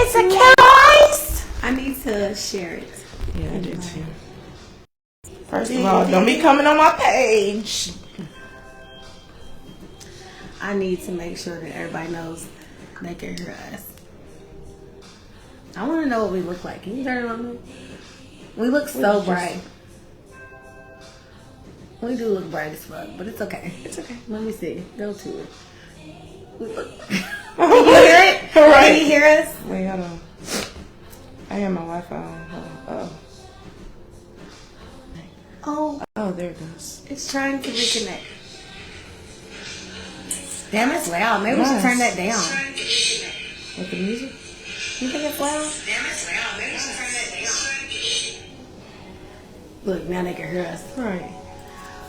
It's a case. I need to share it. Yeah, I did too. First of all, don't be coming on my page. I need to make sure that everybody knows they can hear us. I want to know what we look like. Can you turn it on me? We look so bright. We do look bright as fuck, but it's okay. It's okay. Let me see. Go to it. Can you hear it? Right. Can you hear us? Wait, hold on. I have my Wi-Fi on. Hold on. Oh, there it goes. It's trying to reconnect. Damn, it's loud. Maybe we should turn that down. With the music? You think it's loud? Damn, it's loud. Maybe we should turn that down. Look, now they can hear us. Right.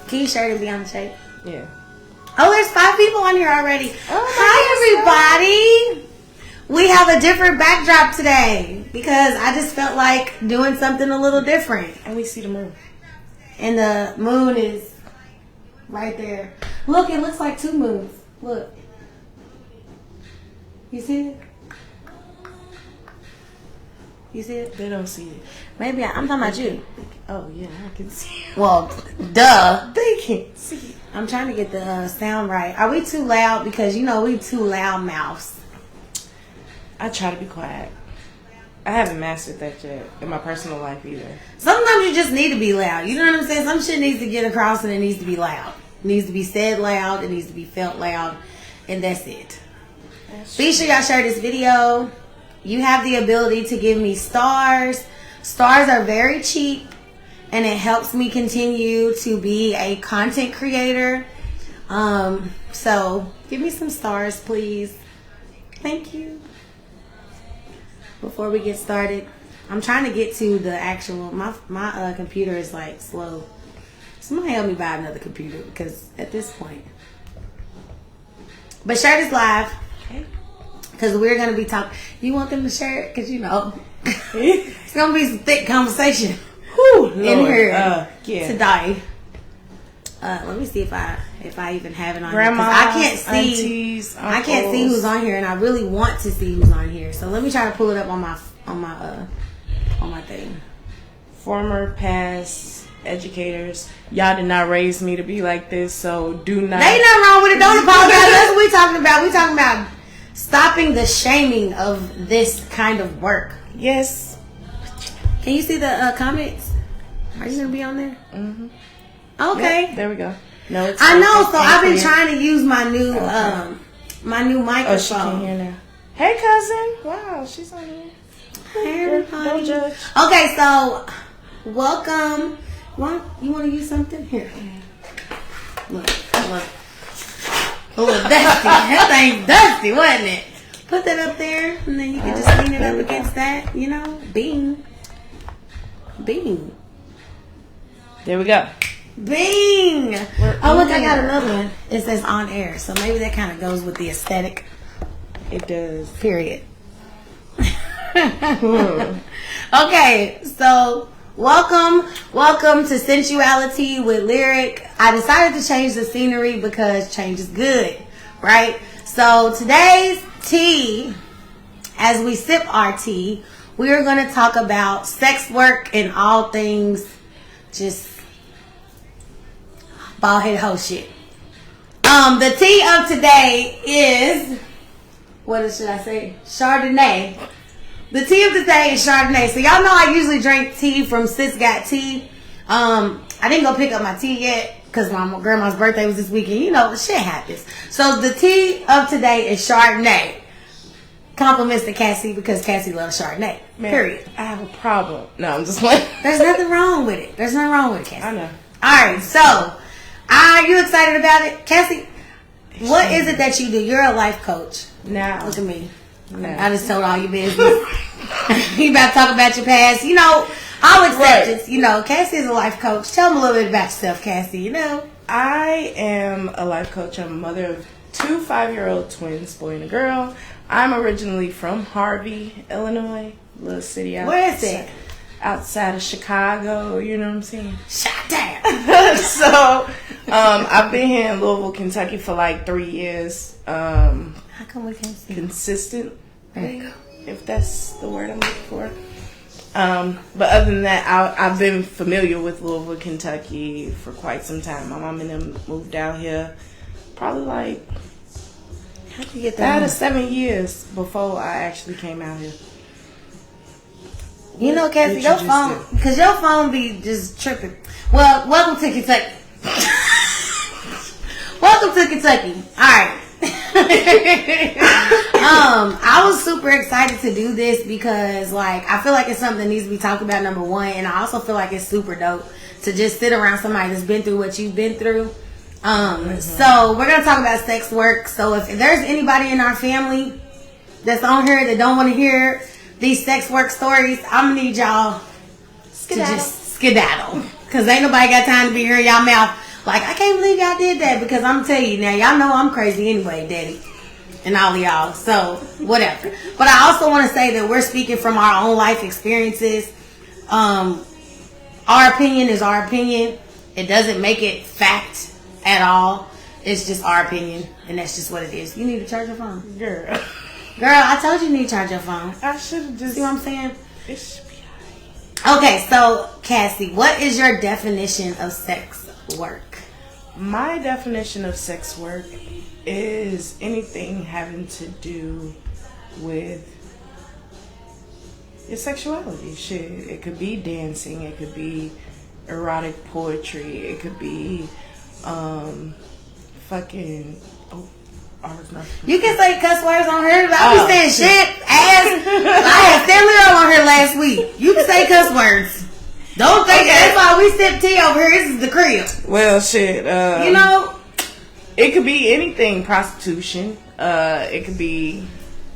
Can you share it and be on the shape? Yeah. Oh, there's 5 people on here already. Oh, hi, everybody. We have a different backdrop today because I just felt like doing something a little different. And we see the moon. And the moon is right there. Look, it looks like 2 moons. Look. You see it? You see it? They don't see it. Maybe I'm talking about you. Oh, yeah, I can see it. Well, duh. They can't see it. I'm trying to get the sound right. Are we too loud? Because, we too loud mouths. I try to be quiet. I haven't mastered that yet in my personal life either. Sometimes you just need to be loud. You know what I'm saying? Some shit needs to get across and it needs to be loud. It needs to be said loud. It needs to be felt loud. And that's it. Be sure y'all share this video. You have the ability to give me stars. Stars are very cheap. And it helps me continue to be a content creator. So give me some stars, please. Thank you. Before we get started, I'm trying to get to the actual, my computer is like slow. Somebody help me buy another computer because at this point. But share this live. Okay. Because we're going to be talking. You want them to share it? Because it's going to be some thick conversation. Whew, in here yeah. today. Let me see if I even have it on Grandma, here. I can't see. aunties, I can't see who's on here, and I really want to see who's on here. So let me try to pull it up on my thing. Former past educators, y'all did not raise me to be like this, so do not. There ain't nothing wrong with it. Don't apologize. That's what we talking about. We talking about stopping the shaming of this kind of work. Yes. Can you see the comments? Are you gonna be on there? Mm-hmm. Okay. Yep, there we go. No, it's I know. So I've been clear. trying to use my new microphone. Oh, she can hear now. Hey, cousin. Wow, she's on here. Hey, everybody. Don't judge. Okay, so welcome. You want to use something here? Look. Oh, dusty. That thing's dusty, wasn't it? Put that up there, and then you can just lean it up against that. Bing. There we go. Bing! Oh, look, I got another one. It says on air, so maybe that kind of goes with the aesthetic. It does. Period. Okay, so welcome to SensualiTea with Lyric. I decided to change the scenery because change is good, right? So today's tea, as we sip our tea, we are going to talk about sex work and all things just bald head hoe shit. The tea of today is, should I say? Chardonnay. The tea of today is Chardonnay. So y'all know I usually drink tea from Sis Got Tea. I didn't go pick up my tea yet because my grandma's birthday was this weekend. Shit happens. So the tea of today is Chardonnay. Compliments to Cassie because Cassie loves Chardonnay. Man, period. I have a problem. No, I'm just like. There's nothing wrong with it. Cassie. I know. Alright, so are you excited about it? Cassie, what is it that you do? You're a life coach. Now. Look at me. No. I just told all your business. You about to talk about your past. I'll accept it. Cassie is a life coach. Tell them a little bit about yourself, Cassie. I am a life coach. I'm a mother of 2 5-year-old twins, boy and a girl. I'm originally from Harvey, Illinois, little city outside. Where is it? Outside of Chicago, you know what I'm saying? Shut down. So, I've been here in Louisville, Kentucky for like 3 years. How come we can't see? Consistent. There you go. if that's the word I'm looking for. But other than that, I've been familiar with Louisville, Kentucky for quite some time. My mom and them moved down here probably like how'd you get that? 7 years before I actually came out here. You know, Cassie, your phone, because your phone be just tripping. Well, welcome to Kentucky. Welcome to Kentucky. All right. I was super excited to do this because, like, I feel like it's something that needs to be talked about, number one, and I also feel like it's super dope to just sit around somebody that's been through what you've been through. So we're gonna talk about sex work. So if there's anybody in our family that's on here that don't want to hear these sex work stories, I'm gonna need y'all to just skedaddle, because ain't nobody got time to be hearing y'all mouth like, I can't believe y'all did that, because I'm gonna tell you now, y'all know I'm crazy anyway, daddy, and all of y'all, so whatever. But I also want to say that we're speaking from our own life experiences. Our opinion is our opinion. It doesn't make it fact at all. It's just our opinion, and that's just what it is. You need to charge your phone, Girl, I told you need to charge your phone. I should have just. See what I'm saying? It should be Okay, so Cassie, what is your definition of sex work? My definition of sex work is anything having to do with your sexuality. Shit, it could be dancing, it could be erotic poetry, it could be fucking. Oh, I was not. You can say cuss words on her. I be saying shit, ass. I had Stanley on here last week. You can say cuss words. Don't think that's why we sip tea over here. This is the crib. Well, shit. You know, it could be anything. Prostitution. It could be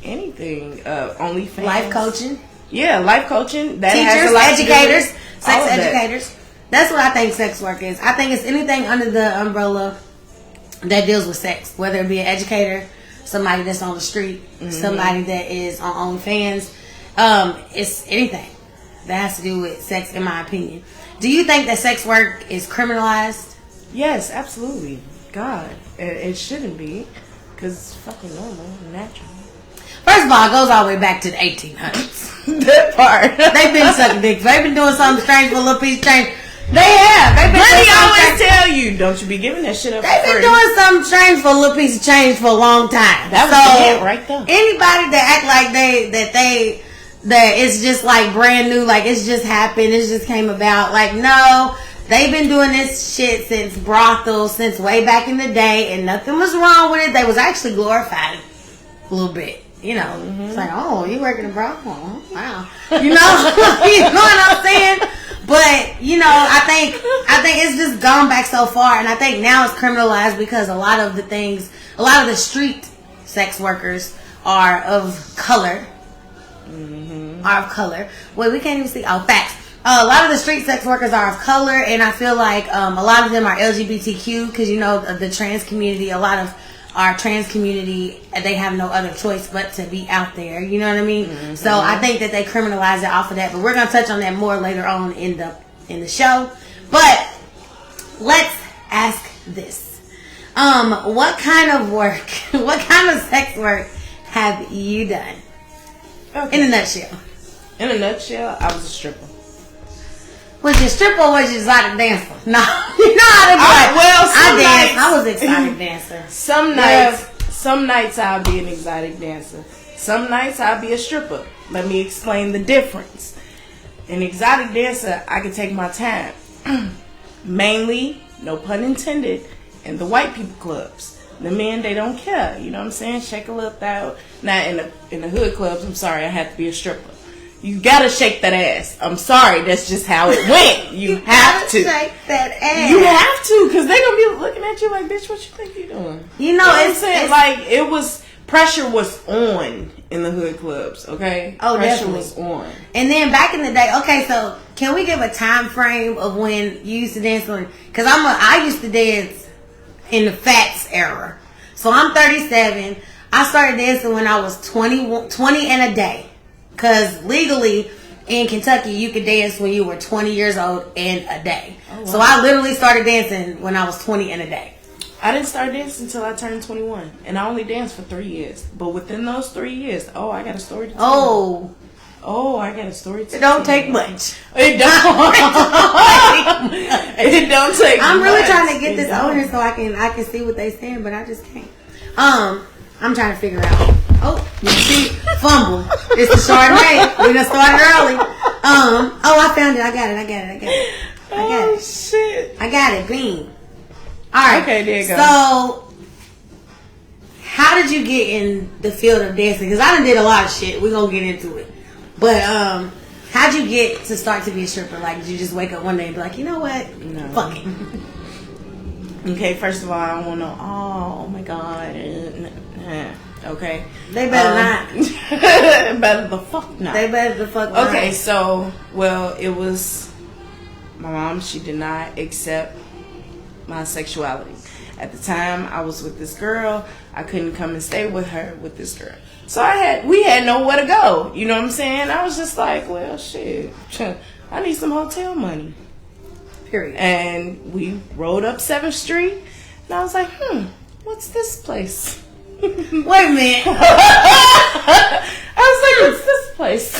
anything. OnlyFans. Life coaching. Yeah, life coaching. That Teachers, has a lot educators, to do with sex all of educators. That's what I think sex work is. I think it's anything under the umbrella that deals with sex, whether it be an educator, somebody that's on the street, somebody that is on OnlyFans. It's anything that has to do with sex, in my opinion. Do you think that sex work is criminalized? Yes, absolutely. God, it shouldn't be, because it's fucking normal, natural. First of all, it goes all the way back to the 1800s. That part. They've been sucking dick. They've been doing something strange for a little piece of change. They have. They've been Granny always tell you, don't you be giving that shit up. They've been doing something strange for a little piece of change for a long time. That was the hit right there. Anybody that act like that it's just like brand new, like it's just happened, it just came about. Like, no, they've been doing this shit since brothels, since way back in the day, and nothing was wrong with it. They was actually glorified a little bit. You know, it's like, oh, you working a brothel? Wow. You know, you know what I'm saying? But, you know, I think it's just gone back so far, and I think now it's criminalized because a lot of the street sex workers are of color. Are of color. Wait, we can't even see. Oh, facts. A lot of the street sex workers are of color, and I feel like a lot of them are LGBTQ, because, you know, the trans community, a lot of our trans community, they have no other choice but to be out there. You know what I mean? So I think that they criminalize it off of that, but we're going to touch on that more later on in the show. But let's ask this. What kind of work, what kind of sex work have you done? Okay. In a nutshell. In a nutshell, I was a stripper. Was you a stripper or was you exotic dancer? No. You know how to do it. Well, I was exotic dancer. Some nights I'll be an exotic dancer. Some nights I'll be a stripper. Let me explain the difference. An exotic dancer, I can take my time. Mainly, no pun intended, in the white people clubs. The men, they don't care. You know what I'm saying? Shake a little thou. Now, in the hood clubs, I'm sorry, I had to be a stripper. You gotta shake that ass. I'm sorry, that's just how it went. You have to shake that ass. You have to, because they gonna be looking at you like, bitch, what you think you doing? You know, it's like it was pressure was on in the hood clubs. Okay, oh, pressure definitely was on. And then back in the day, okay, so can we give a time frame of when you used to dance? Because I used to dance in the Fats era. So I'm 37. I started dancing when I was 20 and a day. Because legally in Kentucky, you could dance when you were 20 years old and a day. Oh, wow. So I literally started dancing when I was 20 and a day. I didn't start dancing until I turned 21, and I only danced for 3 years. But within those 3 years, I got a story to tell. I got a story to tell. It don't take much. It don't. It don't take. I'm really much. trying to get this on here so I can see what they saying, but I just can't. I'm trying to figure out. Oh, you see, fumble. It's the Chardonnay. We done started early. I found it. I got it. Oh shit! I got it. Bean. All right. Okay, there you go. So, how did you get in the field of dancing? Because I done did a lot of shit. We're gonna get into it. But how'd you get to start to be a stripper? Like, did you just wake up one day and be like, you know what? No. Fuck it. Okay, first of all, I don't want to. Oh my god. Okay. They better not. Better the fuck not. They better the fuck not. Okay, so it was my mom. She did not accept my sexuality. At the time, I was with this girl. I couldn't come and stay with her with this girl. So we had nowhere to go. You know what I'm saying? I was just like, well, shit. I need some hotel money. Period. And we rode up 7th Street. And I was like, what's this place? Wait a minute. I was like, what's this place?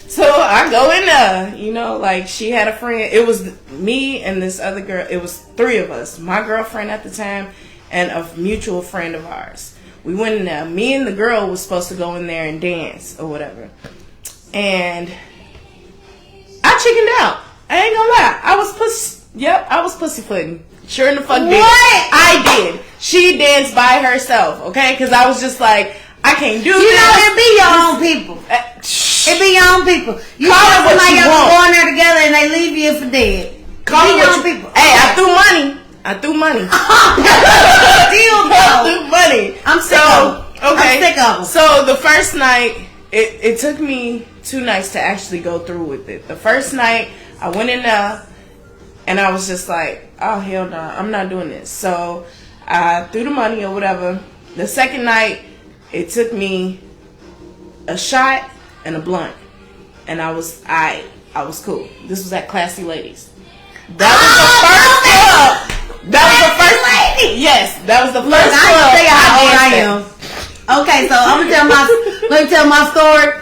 So I go in there, like she had a friend. It was me and this other girl. It was 3 of us. My girlfriend at the time and a mutual friend of ours. We went in there. Me and the girl was supposed to go in there and dance or whatever. And I chickened out. I ain't gonna lie. I was pussyfooting. Sure in the fuck did. What? I did. She danced by herself, okay? Because I was just like, I can't do this. It be your own people. It be your own people. You Call it what somebody you else want. go in there together and they leave you for dead. Call it it be your what own you- people. Hey, I threw money. Still I though. threw money. I'm sick of them. Okay. I'm sick of them. So the first night, it took me 2 nights to actually go through with it. The first night, I went in there and I was just like, oh hell no, I'm not doing this. So I threw the money or whatever. The second night, it took me a shot and a blunt, and I was cool. This was at Classy Ladies. That was the first club. That was the first lady. Yes, that was the first Look, I club. can tell you how old I danced am. Okay, so let me tell my story.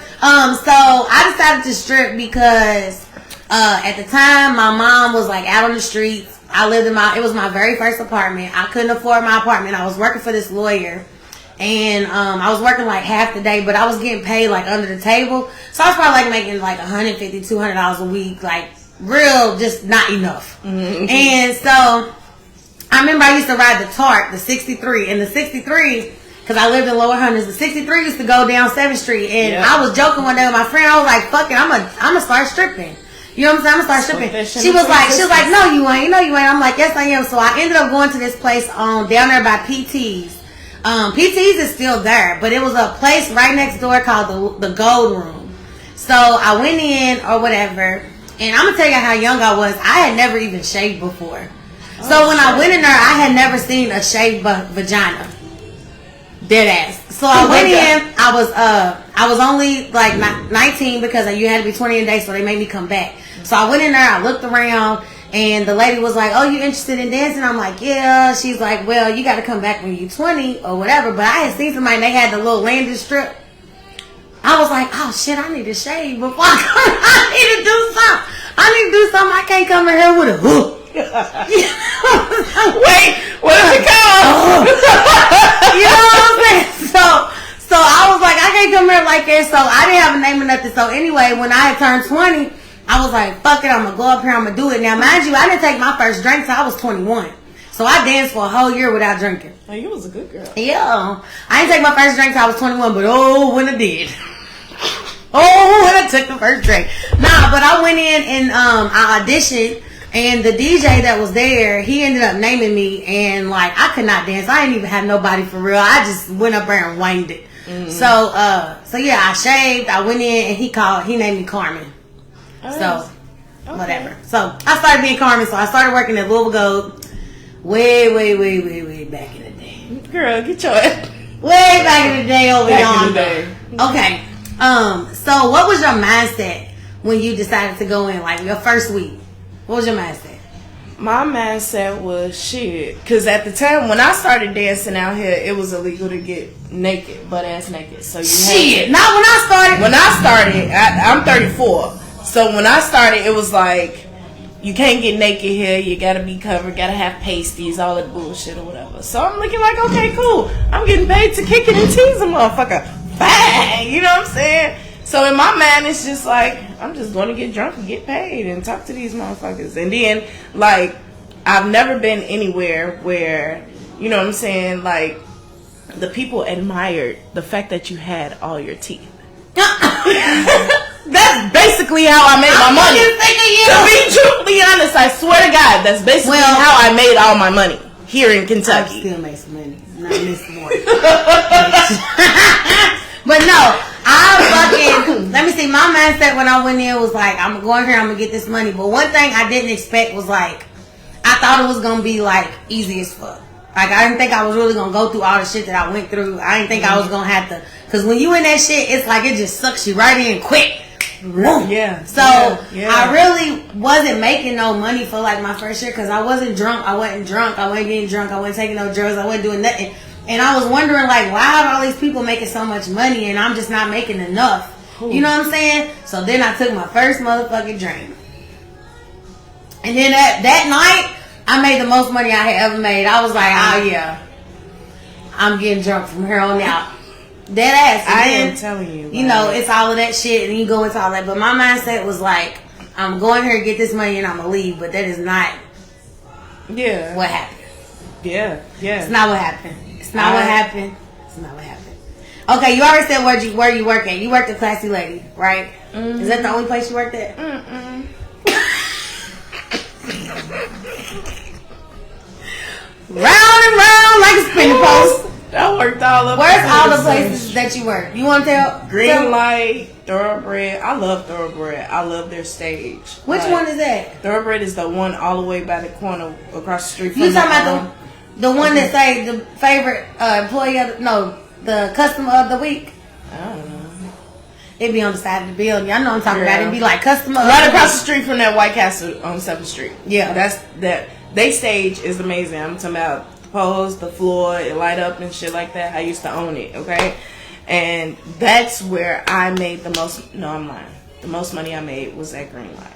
So I decided to strip because at the time my mom was like out on the streets. It was my very first apartment. I couldn't afford my apartment. I was working for this lawyer. And I was working like half the day, but I was getting paid like under the table. So I was probably like making like $150, $200 a week, like real, just not enough. Mm-hmm. And so I remember I used to ride the TARC, the 63, and the 63, because I lived in Lower Hunters, the 63 used to go down 7th Street. And I was joking one day with my friend. I was like, fuck it, I'm gonna start stripping. You know what I'm saying? I'm gonna start stripping. She was like, no, you ain't. No, you ain't. I'm like, yes, I am. So I ended up going to this place down there by PT's. PT's is still there, but it was a place right next door called the Gold Room. So I went in or whatever, and I'm gonna tell you how young I was. I had never even shaved before. So when I went in there, I had never seen a shaved vagina. Dead ass. So I went in. I was only like 19 because you had to be 20 a day, so they made me come back. So I went in there. I looked around. And the lady was like, oh, you interested in dancing? I'm like, yeah. She's like, well, you got to come back when you're 20 or whatever. But I had seen somebody and they had the little landing strip. I was like, oh, shit, I need to shave before I come. I need to do something. I can't come in here with a hook. Wait, what is it called? You know what I'm saying? So I was like, I can't come here like that. So I didn't have a name or nothing. So anyway, when I had turned 20, I was like, fuck it, I'm going to go up here, I'm going to do it. Now, mind you, I didn't take my first drink till I was 21. So I danced for a whole year without drinking. Oh, you was a good girl. Yeah. I didn't take my first drink till I was 21, but oh, when I did. Oh, when I took the first drink. Nah, but I went in and I auditioned, and the DJ that was there, he ended up naming me, and like, I could not dance. I didn't even have nobody for real. I just went up there and winged it. Mm-hmm. So yeah, I shaved, I went in, and he named me Carmen. Oh, so, whatever. So, I started being Carmen. So, I started working at Louisville Gold way back in the day. Girl, get your ass. Way back in the day over yonder. Okay. So, what was your mindset when you decided to go in? Like, your first week? What was your mindset? My mindset was shit. Because at the time when I started dancing out here, it was illegal to get naked, butt ass naked. So you shit. Not when I started. When I started, I'm 34. So when I started, it was like, you can't get naked here. You gotta be covered. Gotta have pasties, all that bullshit or whatever. So I'm looking like, okay, cool. I'm getting paid to kick it and tease a motherfucker. Bang! You know what I'm saying? So in my mind, it's just like, I'm just going to get drunk and get paid and talk to these motherfuckers. And then, like, I've never been anywhere where, you know what I'm saying, like, the people admired the fact that you had all your teeth. That's basically how I made my money. To be truthfully honest, I swear to God, that's basically how I made all my money here in Kentucky. I still make some money. Not this morning. But no. Let me see, my mindset when I went in was like, I'm going here, I'm going to get this money. But one thing I didn't expect was like, I thought it was going to be like easy as fuck. Like, I didn't think I was really going to go through all the shit that I went through. I didn't think I was going to have to, because when you in that shit, it's like it just sucks you right in quick. Yeah. So, I really wasn't making no money for like my first year because I wasn't drunk. I wasn't getting drunk. I wasn't taking no drugs. I wasn't doing nothing. And I was wondering, like, why are all these people making so much money and I'm just not making enough? Ooh. You know what I'm saying? So then I took my first motherfucking drink. And then that night, I made the most money I had ever made. I was like, oh yeah, I'm getting drunk from here on out. Dead ass. And I then, am telling you. You know, it's all of that shit and you go into all that. But my mindset was like, I'm going here to get this money and I'm going to leave. But that is not what happened. Yeah. It's not what happened. It's not what happened. It's not what happened. Okay, you already said where you work at. You worked at Classy Lady, right? Mm-hmm. Is that the only place you worked at? Mm-mm. Round and round like a spinning post. I worked all up. Where's all the places that you work? You want to tell? Green Light, Thoroughbred. I love Thoroughbred. I love their stage. Which one is that? Thoroughbred is the one all the way by the corner across the street from you talking about the one that say the favorite employee of the customer of the week? I don't know. It'd be on the side of the building. I know I'm talking about. It'd be like customer right across the street from that White Castle on 7th Street. Yeah. That's that. They stage is amazing. I'm talking about the poles, the floor, it light up and shit like that. I used to own it, okay? And that's where I made the most. No, I'm lying. The most money I made was at Green Light.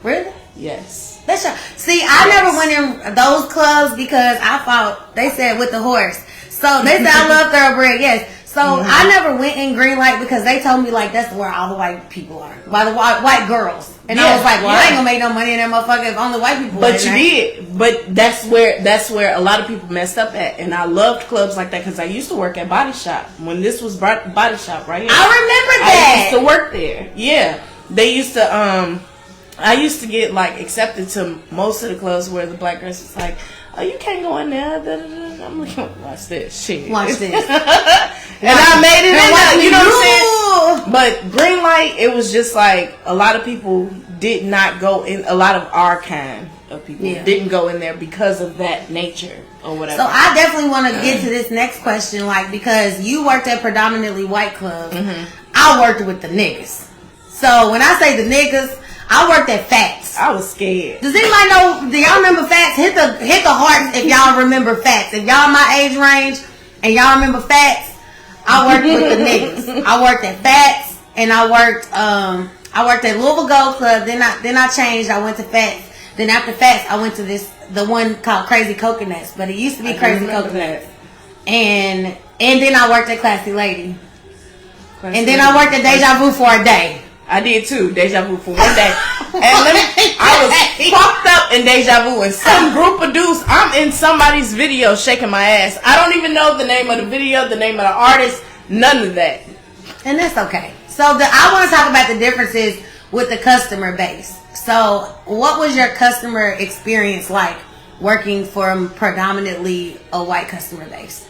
Really? Yes. That's see, I never went in those clubs because I thought they said with the horse. So they said I love Thoroughbred, yes. So I never went in Green Light because they told me like that's where all the white people are, by the white girls. And I was like, well, I ain't gonna make no money in that motherfucker if only white people. But you did. But that's where a lot of people messed up at. And I loved clubs like that because I used to work at Body Shop when this was Body Shop right here. I remember that. I used to work there. Yeah, they used to. I used to get like accepted to most of the clubs where the black girls was like, oh, you can't go in there. Da, da, da. I'm like, watch this shit. Watch this. And I made it in there, you know what I'm saying? But Green Light, it was just like a lot of people did not go in. A lot of our kind of people didn't go in there because of that nature or whatever. So I definitely want to get to this next question, like because you worked at predominantly white clubs. I worked with the niggas. So when I say the niggas, I worked at Fats. I was scared. Does anybody know? Do y'all remember Fats? Hit the hearts if y'all remember Fats. If y'all my age range and y'all remember Fats, I worked with the niggas. I worked at Fats and I worked at Louisville Gold Club. Then I changed. I went to Fats. Then after Fats, I went to the one called Crazy Coconuts, but it used to be Crazy Coconuts. And then I worked at Classy Lady. And then I worked at Deja Vu for a day. I did too, Deja Vu for one day. And I was fucked up in Deja Vu and some group of dudes. I'm in somebody's video shaking my ass. I don't even know the name of the video, the name of the artist, none of that. And that's okay. So I want to talk about the differences with the customer base. So what was your customer experience like working for predominantly a white customer base?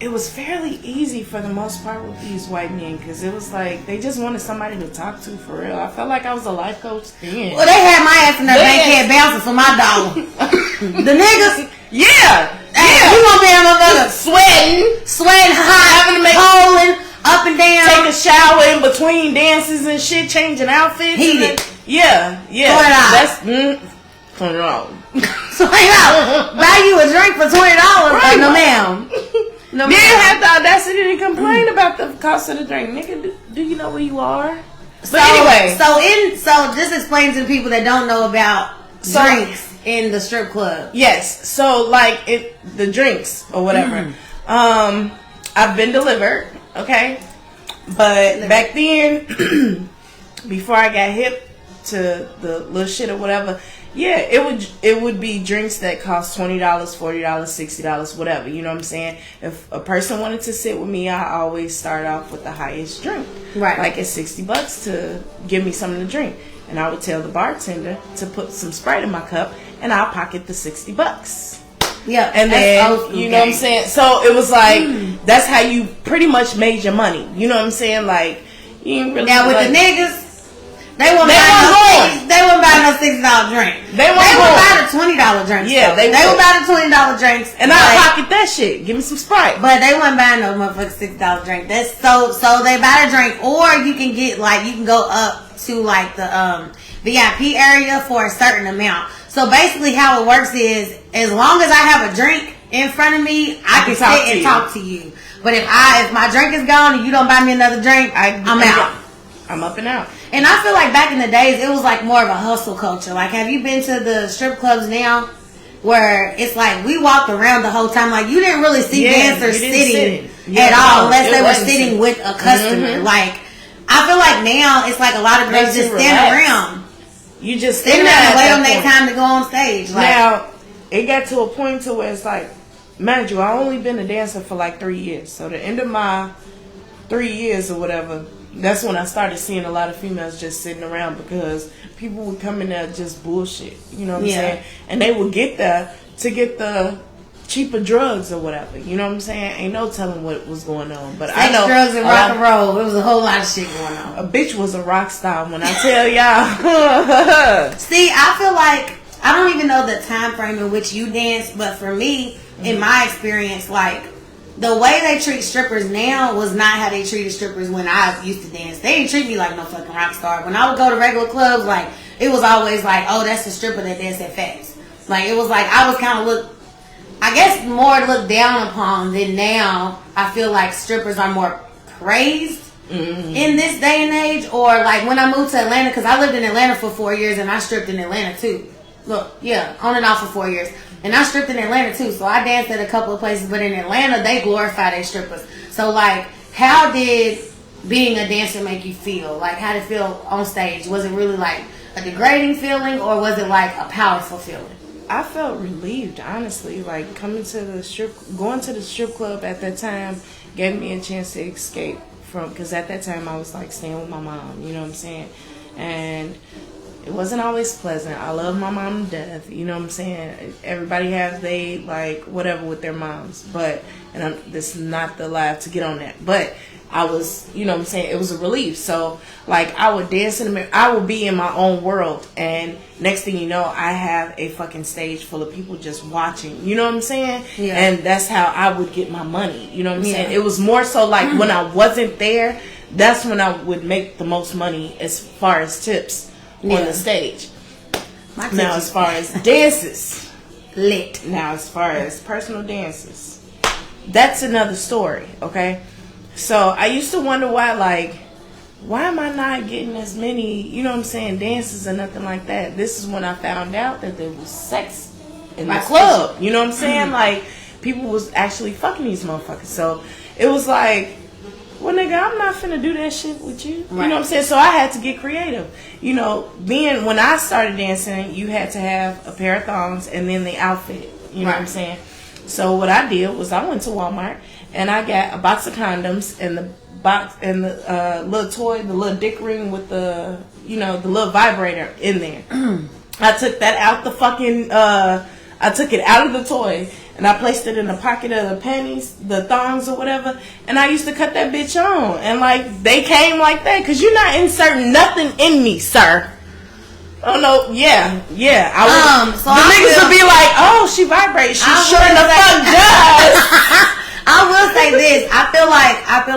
It was fairly easy for the most part with these white men because it was like they just wanted somebody to talk to for real. I felt like I was a life coach then. Well, they had my ass in their bankhead bouncing for my dollar. The niggas, yeah, you gonna be a motherfucker sweating hot, having to make holding up and down, take a shower in between dances and shit, changing outfits. Heated. Yeah. $20. That's $20. $20. Buy you a drink for $20? Right. No, ma'am. No, then have the audacity to complain about the cost of the drink, nigga. Do you know where you are? But anyway, so just explain to the people that don't know about drinks in the strip club. Yes, so like the drinks or whatever. I've been delivered, okay, but back then, before I got hip to the little shit or whatever. Yeah, it would be drinks that cost $20, $40, $60, whatever. You know what I'm saying? If a person wanted to sit with me, I always start off with the highest drink. Right. Like it's $60 to give me something to drink. And I would tell the bartender to put some Sprite in my cup and I'll pocket the $60. Yeah. And then, you know what I'm saying? So it was like, that's how you pretty much made your money. You know what I'm saying? Like, you ain't really. Now with the niggas, They wouldn't buy no $60 drink. They would buy the $20 drinks. Yeah, they would buy the $20 drinks. And I'll pocket that shit. Give me some Sprite. But they wouldn't buy no motherfucking $60 drink. That's so they buy the drink, or you can get you can go up to the VIP area for a certain amount. So basically, how it works is, as long as I have a drink in front of me, I can sit and talk to you. But if my drink is gone and you don't buy me another drink, I'm out. I'm up and out. And I feel like back in the days, it was like more of a hustle culture. Like, have you been to the strip clubs now where it's like we walked around the whole time? Like, you didn't really see dancers sitting at all unless they were sitting with a customer. Like, I feel like now it's like a lot of girls just stand around. You just stand there and wait on their time to go on stage. Like, now, it got to a point to where it's like, mind you, I only been a dancer for like 3 years. So the end of my 3 years or whatever, that's when I started seeing a lot of females just sitting around because people would come in there just bullshit. You know what I'm saying? And they would get there to get the cheaper drugs or whatever. You know what I'm saying? Ain't no telling what was going on. But I know drugs and rock and roll. There was a whole lot of shit going on. A bitch was a rock star when I tell y'all. See, I feel like I don't even know the time frame in which you dance, but for me, in my experience, like, the way they treat strippers now was not how they treated strippers when I used to dance. They didn't treat me like no fucking rock star. When I would go to regular clubs, like, it was always like, oh, that's the stripper that danced at Fats. Like, it was like, I was kind of more looked down upon than now. I feel like strippers are more praised in this day and age. Or like when I moved to Atlanta, because I lived in Atlanta for 4 years and I stripped in Atlanta too. Look, yeah, on and off for 4 years. And I stripped in Atlanta too, so I danced at a couple of places. But in Atlanta, they glorify their strippers. So, like, how did being a dancer make you feel? Like, how did it feel on stage? Was it really like a degrading feeling, or was it like a powerful feeling? I felt relieved, honestly. Like, going to the strip club at that time gave me a chance to escape from, because at that time I was like staying with my mom. You know what I'm saying? And it wasn't always pleasant. I love my mom to death. You know what I'm saying? Everybody has like whatever with their moms. But, and this is not the live to get on that. But I was, you know what I'm saying? It was a relief. So, like, I would dance in the mirror. I would be in my own world. And next thing you know, I have a fucking stage full of people just watching. You know what I'm saying? Yeah. And that's how I would get my money. You know what I'm saying? It was more so like when I wasn't there, that's when I would make the most money as far as tips. On the stage. Now, as far as dances, lit. Now, as far as personal dances, that's another story. Okay, so I used to wonder why am I not getting as many, you know what I'm saying, dances or nothing like that. This is when I found out that there was sex in the club. You know what I'm saying? Like, people was actually fucking these motherfuckers. So it was like, well, nigga, I'm not finna do that shit with you. Right. You know what I'm saying? So I had to get creative. You know, then when I started dancing, you had to have a pair of thongs and then the outfit. You know what I'm saying? So what I did was I went to Walmart and I got a box of condoms and the box and the little toy, the little dick ring with the, you know, the little vibrator in there. I took that out the fucking, I took it out of the toy. And I placed it in the pocket of the panties, the thongs or whatever. And I used to cut that bitch on. And, like, they came like that. Because you're not inserting nothing in me, sir. Oh, no. Yeah. So the niggas would be like, oh, she vibrates. She sure the fuck does. I will say this. I feel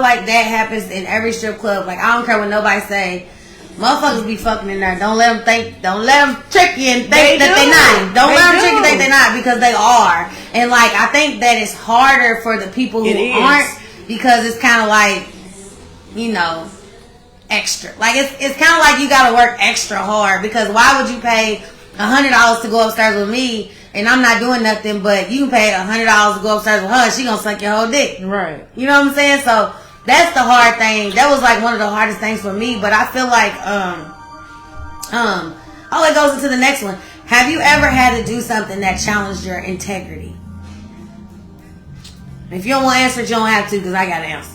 like that happens in every strip club. Like, I don't care what nobody say. Motherfuckers be fucking in there. Don't let them trick you and think that they not. Don't let them trick you and think they not, because they are. And like, I think that it's harder for the people who aren't, because it's kind of like, you know, extra. Like, it's kind of like you gotta work extra hard, because why would you pay $100 to go upstairs with me and I'm not doing nothing, but you pay $100 to go upstairs with her, she gonna suck your whole dick. Right. You know what I'm saying? So that's the hard thing. That was like one of the hardest things for me. But I feel like it goes into the next one. Have you ever had to do something that challenged your integrity? If you don't want to answer it, you don't have to, because I got to answer.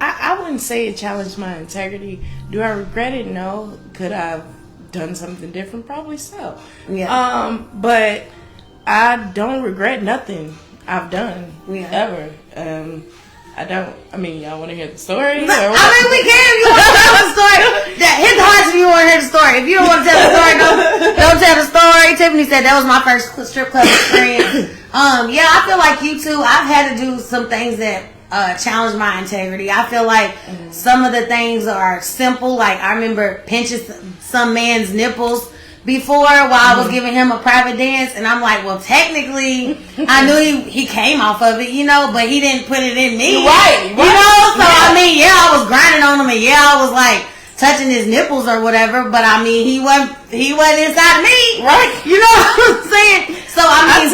I wouldn't say it challenged my integrity. Do I regret it? No. Could I have done something different? Probably so. Yeah. But I don't regret nothing I've done ever. I don't. I mean, y'all want to hear the story? We can. If you want to tell the story, hit the hearts if you want to hear the story. If you don't want to tell the story, don't tell the story. Tiffany said that was my first strip club experience. Yeah, I feel like you too. I've had to do some things that challenge my integrity. I feel like some of the things are simple. Like, I remember pinching some man's nipples before while I was giving him a private dance, and I'm like, well, technically I knew he came off of it, you know, but he didn't put it in me, right. You know. So I mean, yeah, I was grinding on him, and yeah, I was like touching his nipples or whatever, but I mean, he wasn't inside me, right? You know what I'm saying? So I mean,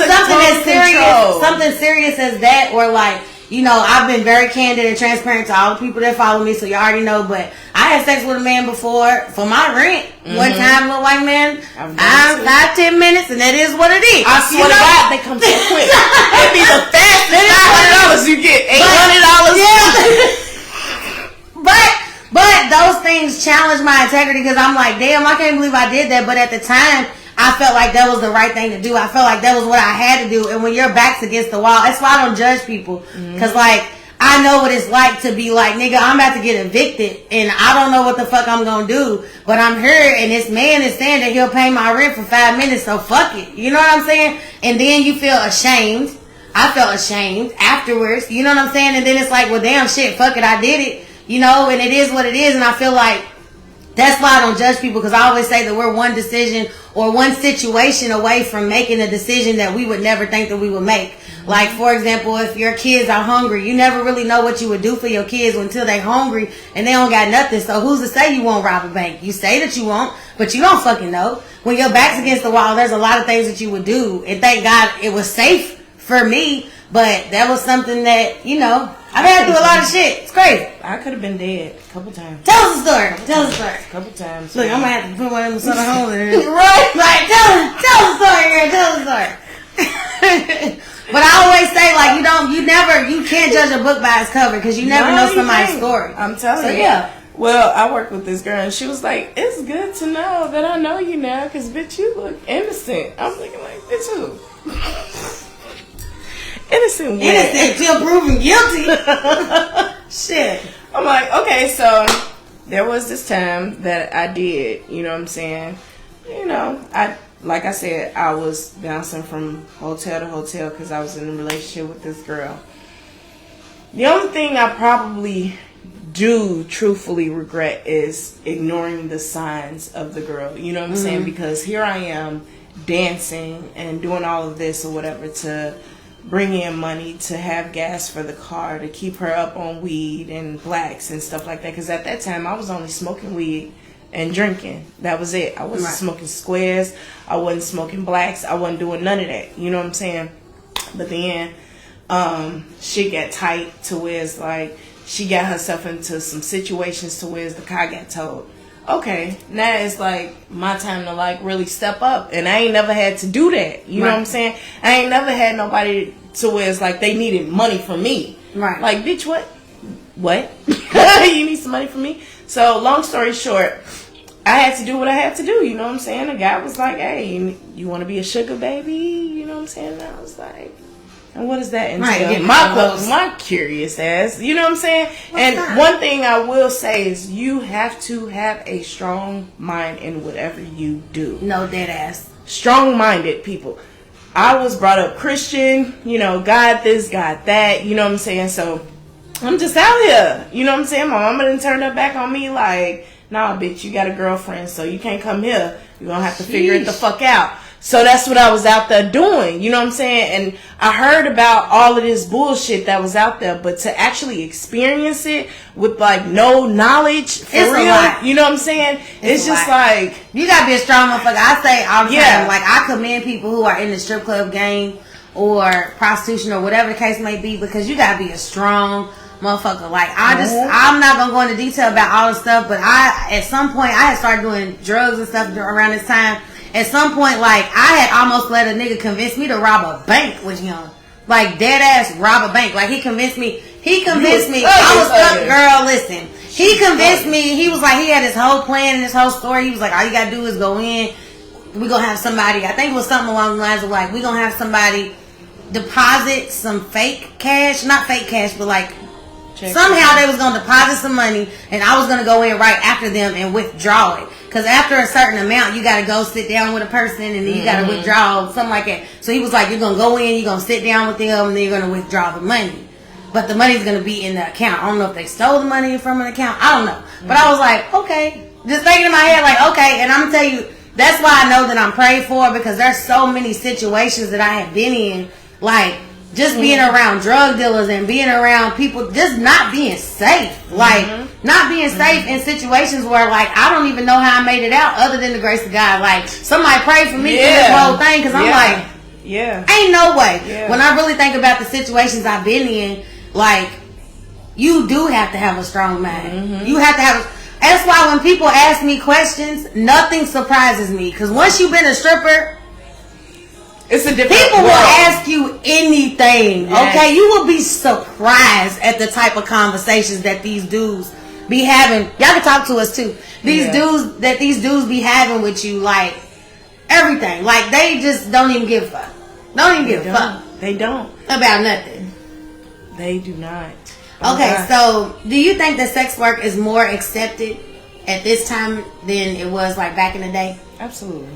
something serious as that, or like, you know, I've been very candid and transparent to all the people that follow me, so you already know. But I had sex with a man before for my rent. One time, little white man. 5-10 minutes, and that is what it is. I swear to God, they come so quick. It'd be the fastest $500 you get. $800. Yeah. But those things challenge my integrity, because I'm like, damn, I can't believe I did that. But at the time, I felt like that was the right thing to do. I felt like that was what I had to do. And when your back's against the wall, that's why I don't judge people. Because, like, I know what it's like to be like, nigga, I'm about to get evicted, and I don't know what the fuck I'm going to do. But I'm here, and this man is saying that he'll pay my rent for 5 minutes, so fuck it. You know what I'm saying? And then you feel ashamed. I felt ashamed afterwards. You know what I'm saying? And then it's like, well, damn, shit, fuck it, I did it. You know, and it is what it is. And I feel like that's why I don't judge people, because I always say that we're one decision or one situation away from making a decision that we would never think that we would make. Like, for example, if your kids are hungry, you never really know what you would do for your kids until they're hungry and they don't got nothing. So who's to say you won't rob a bank? You say that you won't, but you don't fucking know. When your back's against the wall, there's a lot of things that you would do. And thank God it was safe for me, but that was something that, you know, I've had to do a lot of shit. It's crazy. I could have been dead a couple times. Tell us a story. A couple times. Look, I'm going to have to put one of them sort of holes in there. Right? Tell us a story, girl. Tell us a story. But I always say, like, you can't judge a book by its cover, because you never know somebody's story. I'm telling you. Yeah. Well, I worked with this girl, and she was like, it's good to know that I know you now, because, bitch, you look innocent. I'm thinking, like, bitch, who? Innocent till proven guilty. Shit. I'm like, okay, so there was this time that I did, you know what I'm saying? You know, like I said, I was bouncing from hotel to hotel because I was in a relationship with this girl. The only thing I probably do truthfully regret is ignoring the signs of the girl. You know what I'm saying? Because here I am dancing and doing all of this or whatever to bring in money, to have gas for the car, to keep her up on weed and blacks and stuff like that. Because at that time, I was only smoking weed and drinking. That was it. I wasn't smoking squares. I wasn't smoking blacks. I wasn't doing none of that. You know what I'm saying? But then shit got tight to where it's like she got herself into some situations to where the car got towed. Okay, now it's like my time to like really step up, and I ain't never had to do that. You know what I'm saying? I ain't never had nobody to where it's like they needed money from me. Right? Like, bitch, what? You need some money from me? So long story short, I had to do what I had to do. You know what I'm saying? The guy was like, "Hey, you want to be a sugar baby?" You know what I'm saying? And I was like, and what does that entail? My curious ass. You know what I'm saying? One thing I will say is you have to have a strong mind in whatever you do. No, dead ass. Strong-minded people. I was brought up Christian, you know, God this, God that, you know what I'm saying? So I'm just out here, you know what I'm saying? My mama done turned her back on me like, nah, bitch, you got a girlfriend, so you can't come here. You're gonna have to figure it the fuck out. So that's what I was out there doing, you know what I'm saying? And I heard about all of this bullshit that was out there, but to actually experience it with like no knowledge, for it's real, a lot. you know what I'm saying? It's just like, you gotta be a strong motherfucker. I say all the time, like, I commend people who are in the strip club game or prostitution or whatever the case may be, because you gotta be a strong motherfucker. Like, I'm not gonna go into detail about all the stuff, but at some point I had started doing drugs and stuff around this time. At some point, like, I had almost let a nigga convince me to rob a bank with him. Like, dead ass rob a bank. Like, he convinced me. I was stuck, girl, listen. He convinced me. He was like, he had his whole plan and his whole story. He was like, all you gotta do is go in. We gonna have somebody, I think it was something along the lines of like, we gonna have somebody deposit some fake cash. Not fake cash, but like, somehow they was going to deposit some money, and I was going to go in right after them and withdraw it. Because after a certain amount, you got to go sit down with a person, and then you got to withdraw, something like that. So he was like, you're going to go in, you're going to sit down with them, and then you're going to withdraw the money. But the money's going to be in the account. I don't know if they stole the money from an account. I don't know. But I was like, okay. Just thinking in my head, like, okay. And I'm going to tell you, that's why I know that I'm prayed for, because there's so many situations that I have been in, like, just being around drug dealers and being around people, just not being safe. Like, not being safe in situations where, like, I don't even know how I made it out other than the grace of God. Like, somebody prayed for me for this whole thing, because I'm like, ain't no way. When I really think about the situations I've been in, like, you do have to have a strong mind. You have to have that's why when people ask me questions, nothing surprises me. Because once you've been a stripper, it's a different people world. Will ask you anything, okay? You will be surprised at the type of conversations that these dudes be having. Y'all can talk to us too. These dudes be having with you, like, everything. Like, they just don't even give a fuck. Don't even give a fuck. They don't. About nothing. They do not. Okay, so do you think that sex work is more accepted at this time than it was, like, back in the day? Absolutely.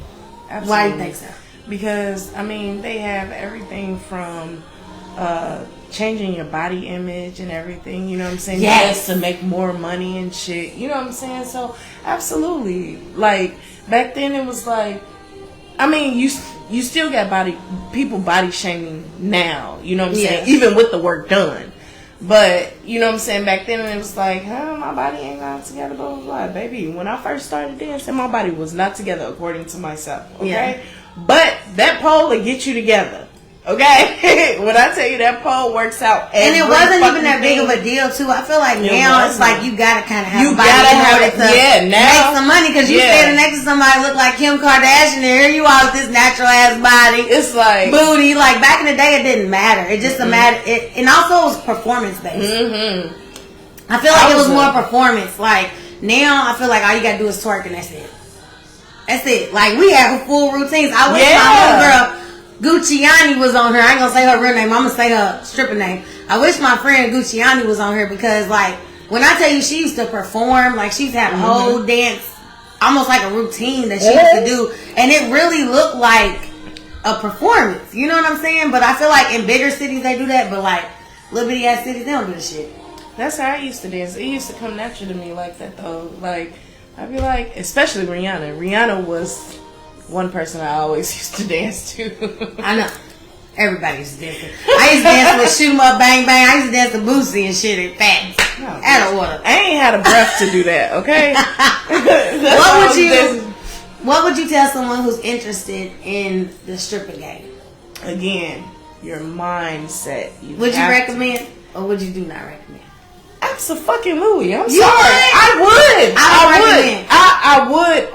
Why do you think so? Because, I mean, they have everything from changing your body image and everything, you know what I'm saying? Yes. To make more money and shit, you know what I'm saying? So, absolutely. Like, back then it was like, I mean, you still got people body shaming now, you know what I'm saying? Even with the work done. But, you know what I'm saying, back then it was like, my body ain't not together, blah, blah, blah. Baby, when I first started dancing, my body was not together according to myself, okay? Yeah. But that pole will get you together, okay? When I tell you that pole works out, and it wasn't even that big of a deal too. I feel like now it's like you gotta kind of have a body in order to make some money, because you standing next to somebody look like Kim Kardashian, and here you are with this natural ass body. It's like booty. Like, back in the day, it didn't matter. It just mattered. And also it was performance based. I feel like it was more performance. Like, now I feel like all you gotta do is twerk and that's it. That's it. Like, we have full routines. I wish my homegirl Gucciani was on her. I ain't gonna say her real name. I'm gonna say her stripper name. I wish my friend Gucciani was on her, because, like, when I tell you she used to perform, like, she used to have a whole dance, almost like a routine that she used to do, and it really looked like a performance. You know what I'm saying? But I feel like in bigger cities they do that, but, like, little bitty ass cities, they don't do the shit. That's how I used to dance. It used to come natural to me like that, though. Like, I'd be like, especially Rihanna. Rihanna was one person I always used to dance to. I know. Everybody used to dance to. I used to dance with Shoot 'em Up, Bang Bang. I used to dance to Boosie and shit and Fats. Out of order. I ain't had a breath to do that, okay? What would you tell someone who's interested in the stripper game? Again, your mindset. Would you recommend, or would you do not recommend? Absolutely. I'm sorry. I would.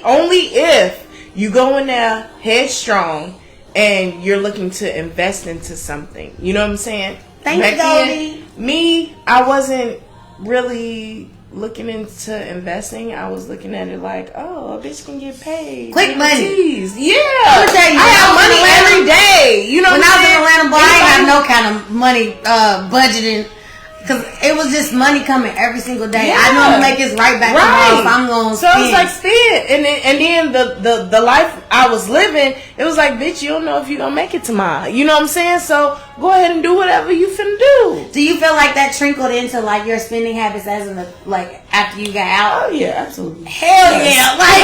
Only if you go in there headstrong and you're looking to invest into something. You know what I'm saying? Thank you, Goldie. Me, I wasn't really looking into investing. I was looking at it like, oh, a bitch can get paid. Quick money. Yeah. I'm gonna tell you, I have money every day. You know when I was in Atlanta, boy, I ain't have no kind of money budgeting Cause it was just money coming every single day. Yeah. I know I'm gonna make this right back tomorrow. So I'm gonna So it was like spend, and then the life I was living, it was like, bitch, you don't know if you gonna make it tomorrow. You know what I'm saying? So go ahead and do whatever you finna do. Do you feel like that trickled into like your spending habits as in the like after you got out? Oh yeah, absolutely. Hell yeah! Like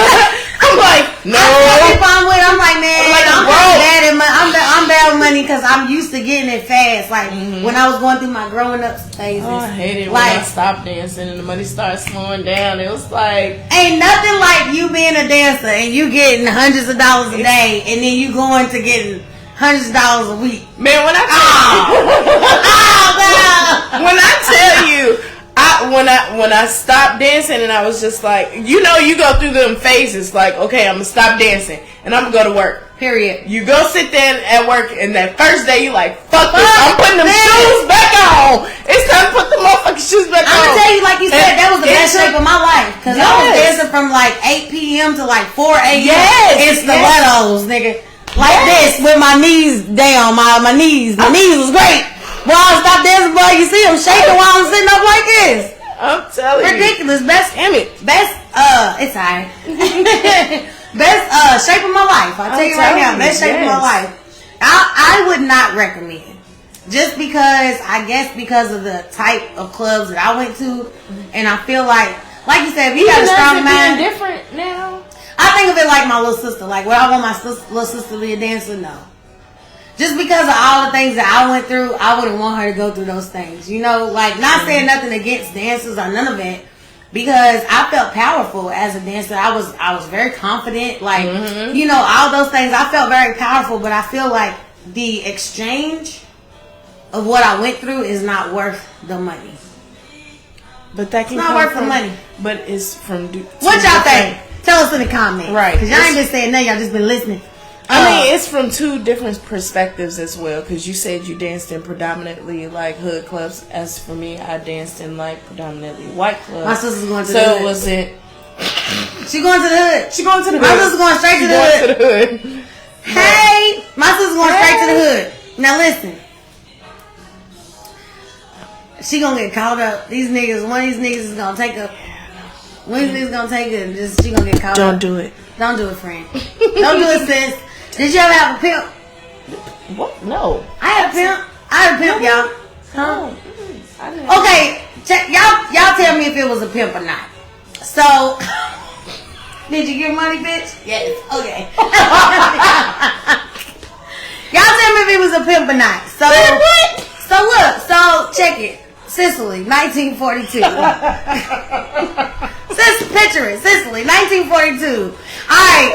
I'm like, no. I'm like, man, like I'm bad at money. I'm bad with money because I'm used to getting it fast. Like when I was going through my growing up phases. Oh, I hate it like, when I stopped dancing and the money started slowing down. It was like, ain't nothing like you being a dancer and you getting hundreds of dollars a day and then you going to getting hundreds of dollars a week. Man, when I tell you, when I stopped dancing and I was just like, you know, you go through them phases like, okay, I'm gonna stop dancing and I'm gonna go to work. Period. You go sit there at work and that first day you like, fuck this, I'm putting them shoes back on. It's time to put the motherfucking shoes back on. I'm gonna tell you, like you said, that was the best shape of my life. Cause I was dancing from like 8 p.m. to like 4 a.m. Yes. in stilettos, nigga. Like this with my knees down, my knees. My knees was great. Boy, I stopped dancing, boy. You see, I'm shaking while I'm sitting up like this. I'm telling Ridiculous. you. Best image. Best, it's alright. Best shape of my life. I'll tell you right now. Best shape of my life. I would not recommend. Just because, I guess because of the type of clubs that I went to. And I feel like you said, if you got a strong mind. Different now. I think of it like my little sister. Like, would I want my little sister to be a dancer? No. Just because of all the things that I went through, I wouldn't want her to go through those things. You know, like, not saying nothing against dancers or none of it. Because I felt powerful as a dancer. I was very confident. Like, you know, all those things. I felt very powerful. But I feel like the exchange of what I went through is not worth the money. But that can it's not worth the money. But it's from... What y'all think? Tell us in the comments. Right. Because y'all ain't been saying nothing. Y'all just been listening. I mean, it's from two different perspectives as well. Because you said you danced in predominantly like hood clubs. As for me, I danced in like predominantly white clubs. My sister's going to the hood. So it wasn't... She going to the hood. She going to the hood. My sister's going straight to the hood. Hey! My sister's going straight to the hood. Now listen. She gonna get caught up. These niggas, one of these niggas is gonna take up. One of these niggas gonna take it and just, she gonna get caught up. Don't do it. Don't do it, friend. Don't do it, sis. Did you ever have a pimp? What? No. I had a pimp. I had a pimp, y'all. Huh? No. Okay, check, y'all tell me if it was a pimp or not. So, did you get money, bitch? Yes. Okay. Y'all tell me if it was a pimp or not. So, what? So look, so check it. Sicily, 1942. Picture it, Sicily, 1942. Alright.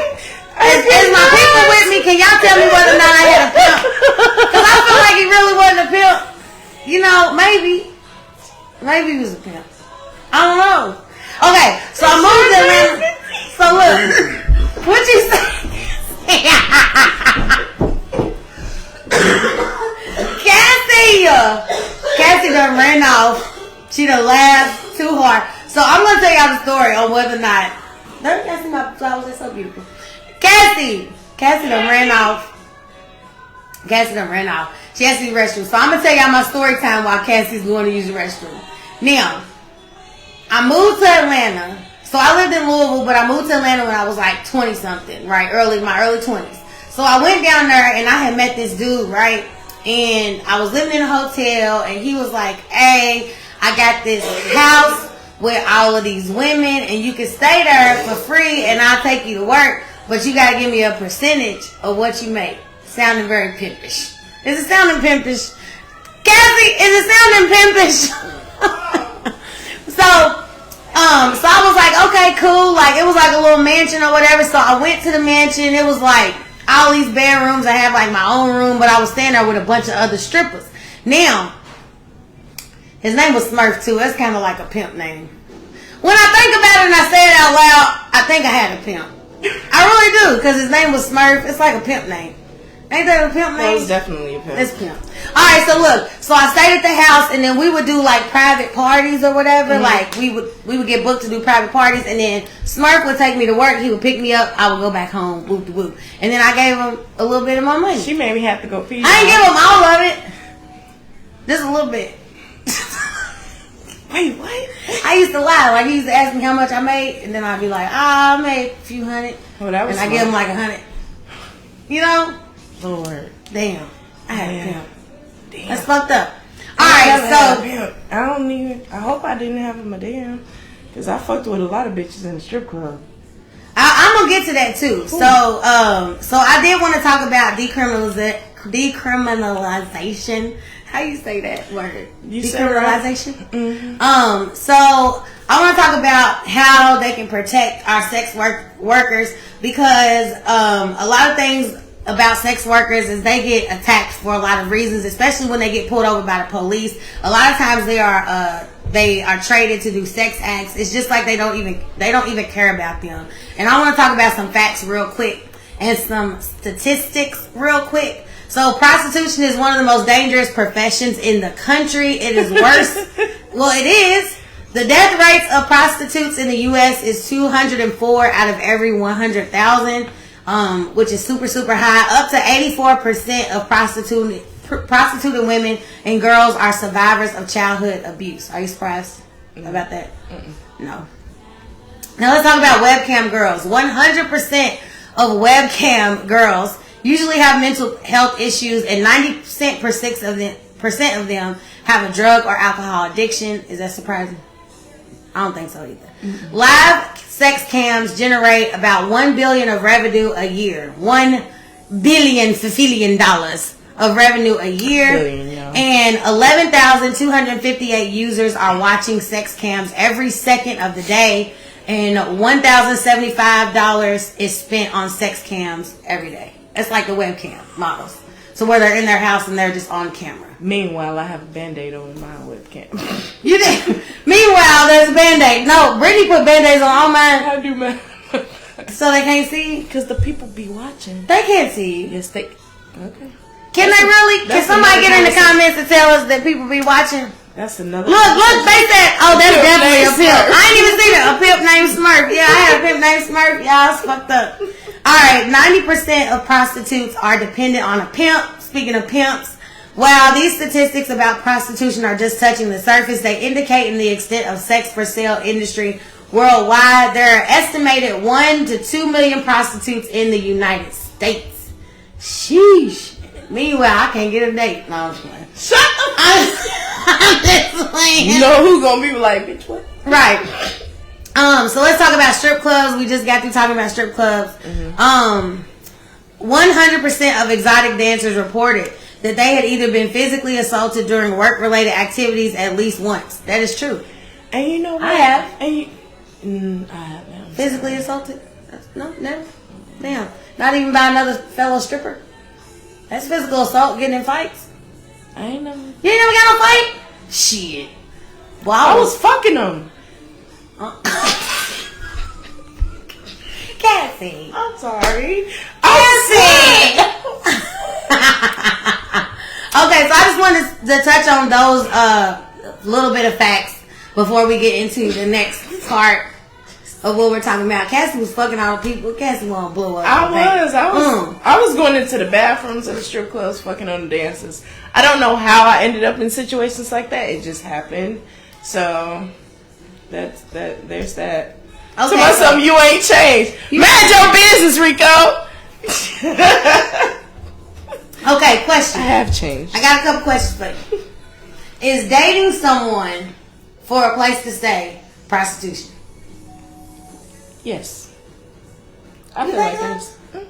Is my people with me? Can y'all tell me whether or not I had a pimp? Because I feel like he really wasn't a pimp. You know, maybe. Maybe he was a pimp. I don't know. Okay, so I moved to Atlanta. So look, what you say? Cassie done ran off. She done laughed too hard. So I'm gonna tell y'all the story on whether or not. Don't you see my flowers? They're so beautiful. Cassie done ran off. She has to use the restroom. So I'm gonna tell y'all my story time while Cassie's going to use the restroom. Now, I moved to Atlanta. So I lived in Louisville, but I moved to Atlanta when I was like 20 something, right? My early 20s. So I went down there and I had met this dude, right? And I was living in a hotel and he was like, hey, I got this house with all of these women and you can stay there for free and I'll take you to work, but you got to give me a percentage of what you make. Sounding very pimpish. Is it sounding pimpish? Cassie, is it sounding pimpish? So I was like, okay, cool. Like, it was like a little mansion or whatever. So I went to the mansion. It was like all these bedrooms. I had like my own room, but I was staying there with a bunch of other strippers. Now, his name was Smurf too. That's kind of like a pimp name. When I think about it and I say it out loud, I think I had a pimp. I really do, because his name was Smurf. It's like a pimp name. Ain't that a pimp name? That was definitely a pimp. It's pimp. Alright, so look. So I stayed at the house and then we would do like private parties or whatever. Mm-hmm. Like we would get booked to do private parties and then Smurf would take me to work. He would pick me up. I would go back home. Whoop de whoop. And then I gave him a little bit of my money. She made me have to go pee. I didn't give him all of it. Just a little bit. Wait, what? I used to lie. Like, he used to ask me how much I made, and then I'd be like, I made a few hundred. Oh, that was and I give him like 100. You know? Lord. Damn. I had a pimp. Damn. That's fucked up. Alright, so. I hope I didn't have him a damn. Because I fucked with a lot of bitches in the strip club. I'm gonna get to that too. Ooh. So I did want to talk about decriminalization. How you say that word? Decriminalization. Mm-hmm. So I want to talk about how they can protect our sex workers, because a lot of things about sex workers is they get attacked for a lot of reasons, especially when they get pulled over by the police. A lot of times they are traded to do sex acts. It's just like they don't even care about them. And I want to talk about some facts real quick and some statistics real quick. So prostitution is one of the most dangerous professions in the country. It is worse. Well, it is. The death rates of prostitutes in the U.S. is 204 out of every 100,000, which is super, super high. Up to 84% of prostituted women and girls are survivors of childhood abuse. Are you surprised about that? No. Now let's talk about webcam girls. 100% of webcam girls usually have mental health issues, and 90% of them have a drug or alcohol addiction. Is that surprising? I don't think so either. Mm-hmm. Live sex cams generate about $1 billion of revenue a year. $1 billion of revenue a year. And 11,258 users are watching sex cams every second of the day. And $1,075 is spent on sex cams every day. It's like the webcam models. So where they're in their house and they're just on camera. Meanwhile, I have a Band-Aid over my webcam. You did. Meanwhile, there's a Band-Aid. No, Brittany put Band-Aids on all mine. I do mine. So they can't see? Because the people be watching. They can't see. Yes, they... Okay. Can they really? Can somebody get in the comments and tell us that people be watching? That's another... Look, they said... Oh, that's definitely a pimp. I ain't even seen it. A pimp named Smurf. Yeah, I had a pimp named Smurf. Y'all, it's fucked up. Alright, 90% of prostitutes are dependent on a pimp. Speaking of pimps, while these statistics about prostitution are just touching the surface, they indicate in the extent of sex for sale industry worldwide. There are estimated 1 to 2 million prostitutes in the United States. Sheesh. Meanwhile, I can't get a date. No, I'm just playing. Shut up! I'm just playing. You know who gonna be like, bitch, what? Right. So let's talk about strip clubs. We just got through talking about strip clubs. 100% of exotic dancers reported that they had either been physically assaulted during work-related activities at least once. That is true. And you know what? I have. I have. Physically assaulted? No, never. Damn. Not even by another fellow stripper? That's physical assault, getting in fights. I ain't never. You ain't never got no fight? Shit. Well, I was fucking them. Cassie. I'm sorry. Cassie. Okay, so I just wanted to touch on those little bit of facts before we get into the next part of what we're talking about. Cassie was fucking all the people. Cassie won't blow up. I was going into the bathrooms of the strip clubs, fucking on the dancers. I don't know how I ended up in situations like that. It just happened. So there's that. Okay, to myself, you ain't changed. Mind your business, Rico. Okay, question. I have changed. I got a couple questions for you. Is dating someone for a place to stay prostitution? Yes. I feel like it is. I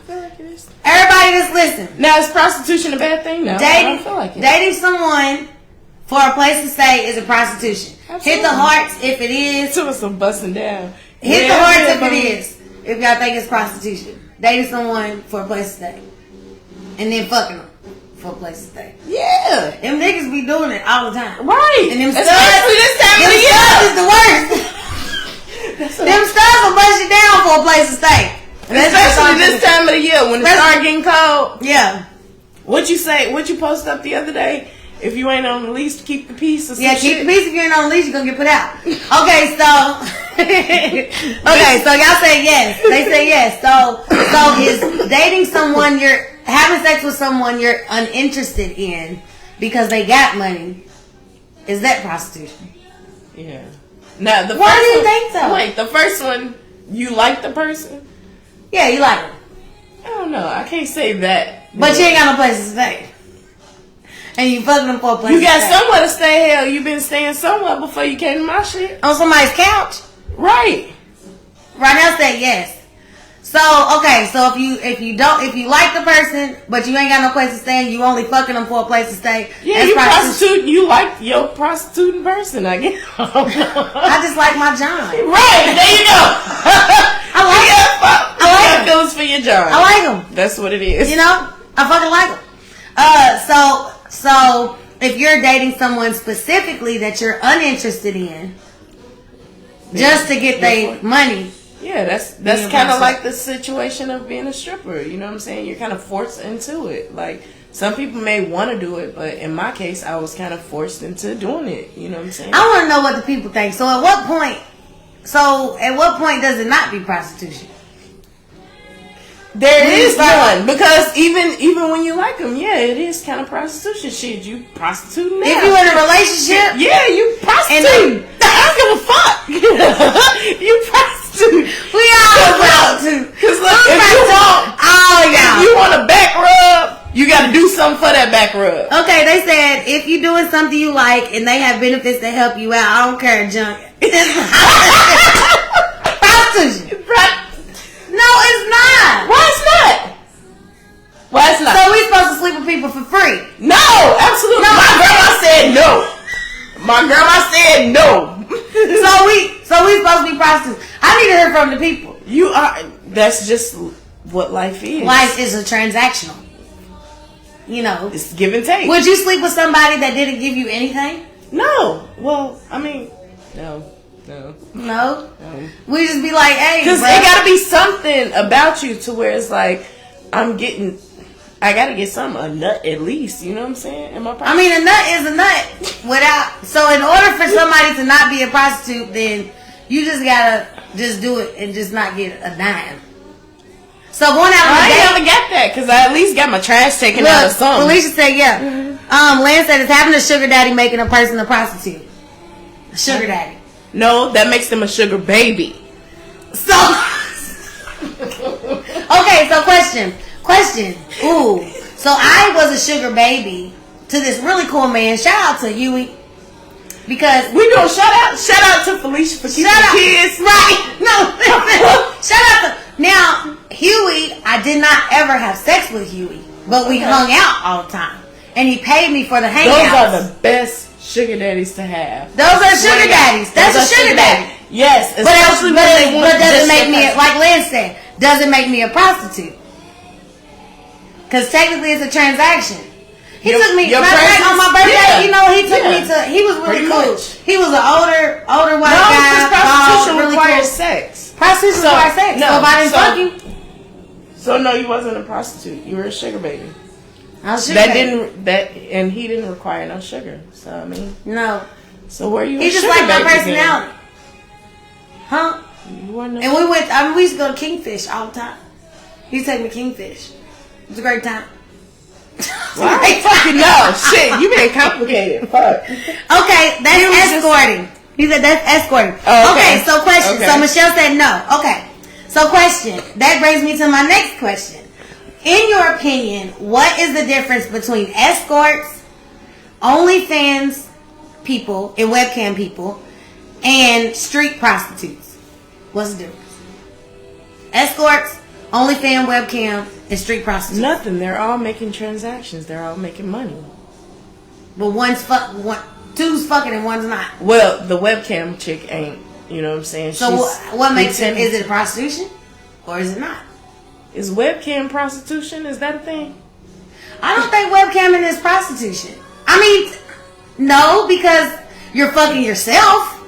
feel like it is. Everybody just listen. Now, is prostitution a bad thing? No, I don't feel like it. Dating someone for a place to stay is a prostitution. Absolutely. Hit the hearts if it is. To some busting down. Hit the hearts if it is. If y'all think it's prostitution. Dating someone for a place to stay. And then fucking them for a place to stay. Yeah. Them niggas be doing it all the time. Right. And them studs, especially this time of the year. Is the worst. Them studs will bust you down for a place to stay. Especially this time of the year when it starts getting cold. Yeah. What you say? What you posted up the other day? If you ain't on the lease, keep the peace. Or some keep shit. the peace. If you ain't on the leash, you're gonna get put out. Okay, so so y'all say yes. They say yes. So is dating someone having sex with someone you're uninterested in because they got money? Is that prostitution? Yeah. Now the Why first do you one, think so? Wait, the first one, you like the person? Yeah, you like him. I don't know. I can't say that. But you ain't got no place to stay. And you fucking them for a place You to got stay. somewhere to stay. Hell, you been staying somewhere before you came to my shit. On somebody's couch? Right. Right now say yes. So, okay, so if you like the person, but you ain't got no place to stay, and you only fucking them for a place to stay. Yeah, you prostituting. You like your prostituting person, I guess. I just like my John. Right, there you go. I like him. I like him. Feelings for your John. I like him. That's what it is. You know, I fucking like him. So if you're dating someone specifically that you're uninterested in, just to get their money. Yeah, that's kind of like the situation of being a stripper. You know what I'm saying? You're kind of forced into it. Like, some people may want to do it, but in my case, I was kind of forced into doing it. You know what I'm saying? I want to know what the people think. So at what point does it not be prostitution? There is one, because even when you like them, yeah, it is kind of prostitution. Shit, you prostituting now. If you in a relationship, yeah, you prostitute. I don't give a fuck. You prostitute. We all prostitute. Because look, if you want a back rub, you got to do something for that back rub. Okay, they said if you're doing something you like and they have benefits to help you out, I don't care, junk. Prostitution. No, it's not. Why it's not? Why it's not? So we supposed to sleep with people for free? No, absolutely. No. My grandma said no. My grandma said no. So we supposed to be prostitutes. I need to hear from the people. You are. That's just what life is. Life is a transactional. You know, it's give and take. Would you sleep with somebody that didn't give you anything? No. Well, I mean, no. We just be like, hey, because it got to be something about you to where it's like, I got to get something, a nut at least. You know what I'm saying? I mean, a nut is a nut. So in order for somebody to not be a prostitute, then you just got to just do it and just not get a dime. So going out on a date. I never got that because I at least got my trash taken out of something. Felicia said, yeah. Lance said it's having a sugar daddy making a person a prostitute. A sugar daddy. No, that makes them a sugar baby. So, okay, so question. Ooh, so I was a sugar baby to this really cool man. Shout out to Huey. Because we gonna shout out to Felicia for keeping the kids. Right. No, shout out to, now, Huey, I did not ever have sex with Huey, but we hung out all the time. And he paid me for the hangouts. Those are the best sugar daddies to have. Those are sugar daddies. That's a sugar daddy. Yes, but doesn't make me, like Lynn said, doesn't make me a prostitute. Because technically it's a transaction. He took me, on my birthday, he was really cool. He was an older white guy. Prostitution requires sex. Prostitution requires sex. So if I didn't fuck you. So no, you wasn't a prostitute. You were a sugar baby. I was sugar baby. And he didn't require no sugar. So I mean, no. So where you? He just liked my personality, huh? And we went. We used to go to Kingfish all the time. He used to take me to Kingfish. It was a great time. Well, I ain't fucking know. Shit, you being complicated. Fuck. Okay, that's escorting. He said that's escorting. Oh, okay, so question. Okay. So Michelle said no. Okay. So question. That brings me to my next question. In your opinion, what is the difference between escorts, OnlyFans people, and webcam people, and street prostitutes? What's the difference? Escorts, OnlyFans, webcam, and street prostitutes. Nothing. They're all making transactions. They're all making money. But two's fucking and one's not. Well, the webcam chick ain't. You know what I'm saying? So what makes it? Is it prostitution or is it not? Is webcam prostitution? Is that a thing? I don't think webcamming is prostitution. I mean, no, because you're fucking yourself.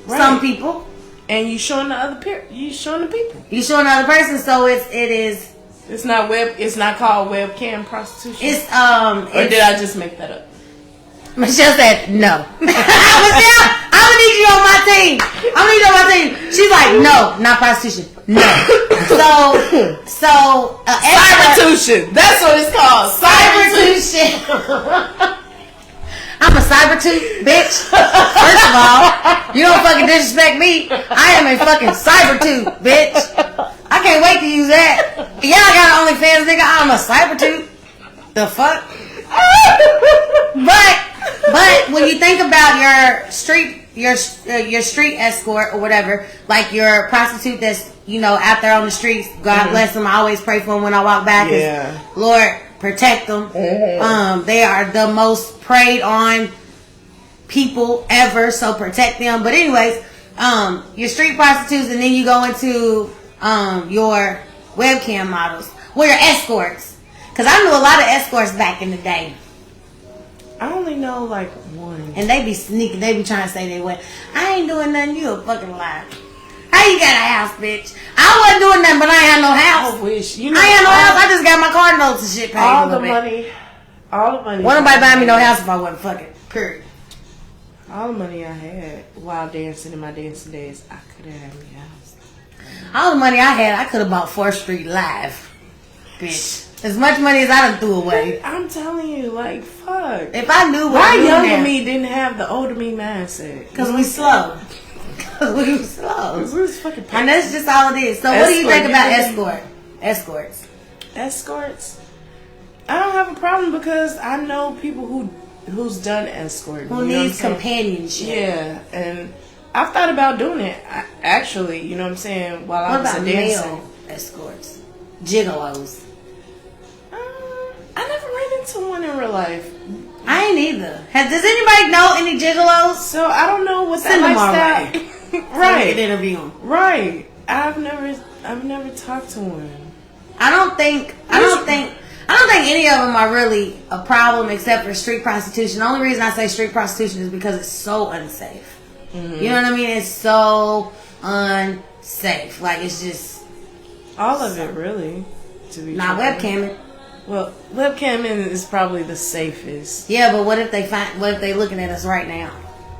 Right. Some people. And you showing the other people. You showing the people. You showing the other person. So it is. It's not It's not called webcam prostitution. It's Or did I just make that up? Michelle said no. Michelle, I'm gonna need you on my team. She's like, no, not prostitution. No. So cybertuition. That's what it's called. Cybertuition. I'm a cybertooth, bitch. First of all, you don't fucking disrespect me. I am a fucking cybertooth, bitch. I can't wait to use that. Yeah, I got OnlyFans, nigga. I'm a cybertooth. The fuck? But when you think about your street escort or whatever, like your prostitute that's, you know, out there on the streets, God bless them. I always pray for them when I walk back. Yeah. Lord, protect them. They are the most preyed on people ever, so protect them. But anyways, your street prostitutes, and then you go into your webcam models, well, your escorts. Because I knew a lot of escorts back in the day. I only know like one. And they be sneaking. They be trying to say they went. I ain't doing nothing. You a fucking liar. How you got a house, bitch? I wasn't doing nothing, but I ain't had no house. I wish. You know, I ain't had no house. I just got my car notes and shit paid. All the money. Wasn't nobody buying me no house if I wasn't fucking. Period. All the money I had while dancing in my dancing days, I could have had me a house. All the money I had, I could have bought 4th Street Live. Bitch. As much money as I done threw away. I'm telling you, like, fuck. If I knew what why I knew younger now, me didn't have the older me mindset? Because we slow. Because we was slow. We was fucking and that's just all it is. So what do you think about escorts? Escorts? I don't have a problem because I know people who's done escorting. Who needs companionship. Yeah, and I've thought about doing it, actually, you know what I'm saying, while I was a dancer. Male escorts? Gigolos? I never ran into one in real life. I ain't either. Does anybody know any gigolos? So I don't know what Send that them our lifestyle. way. Right. So interview them. Right. I've never talked to one. I don't think any of them are really a problem except for street prostitution. The only reason I say street prostitution is because it's so unsafe. Mm-hmm. You know what I mean? It's so unsafe. Like, it's just all of it, really. To be not webcamming. Well, webcamming is probably the safest. Yeah, but what if they looking at us right now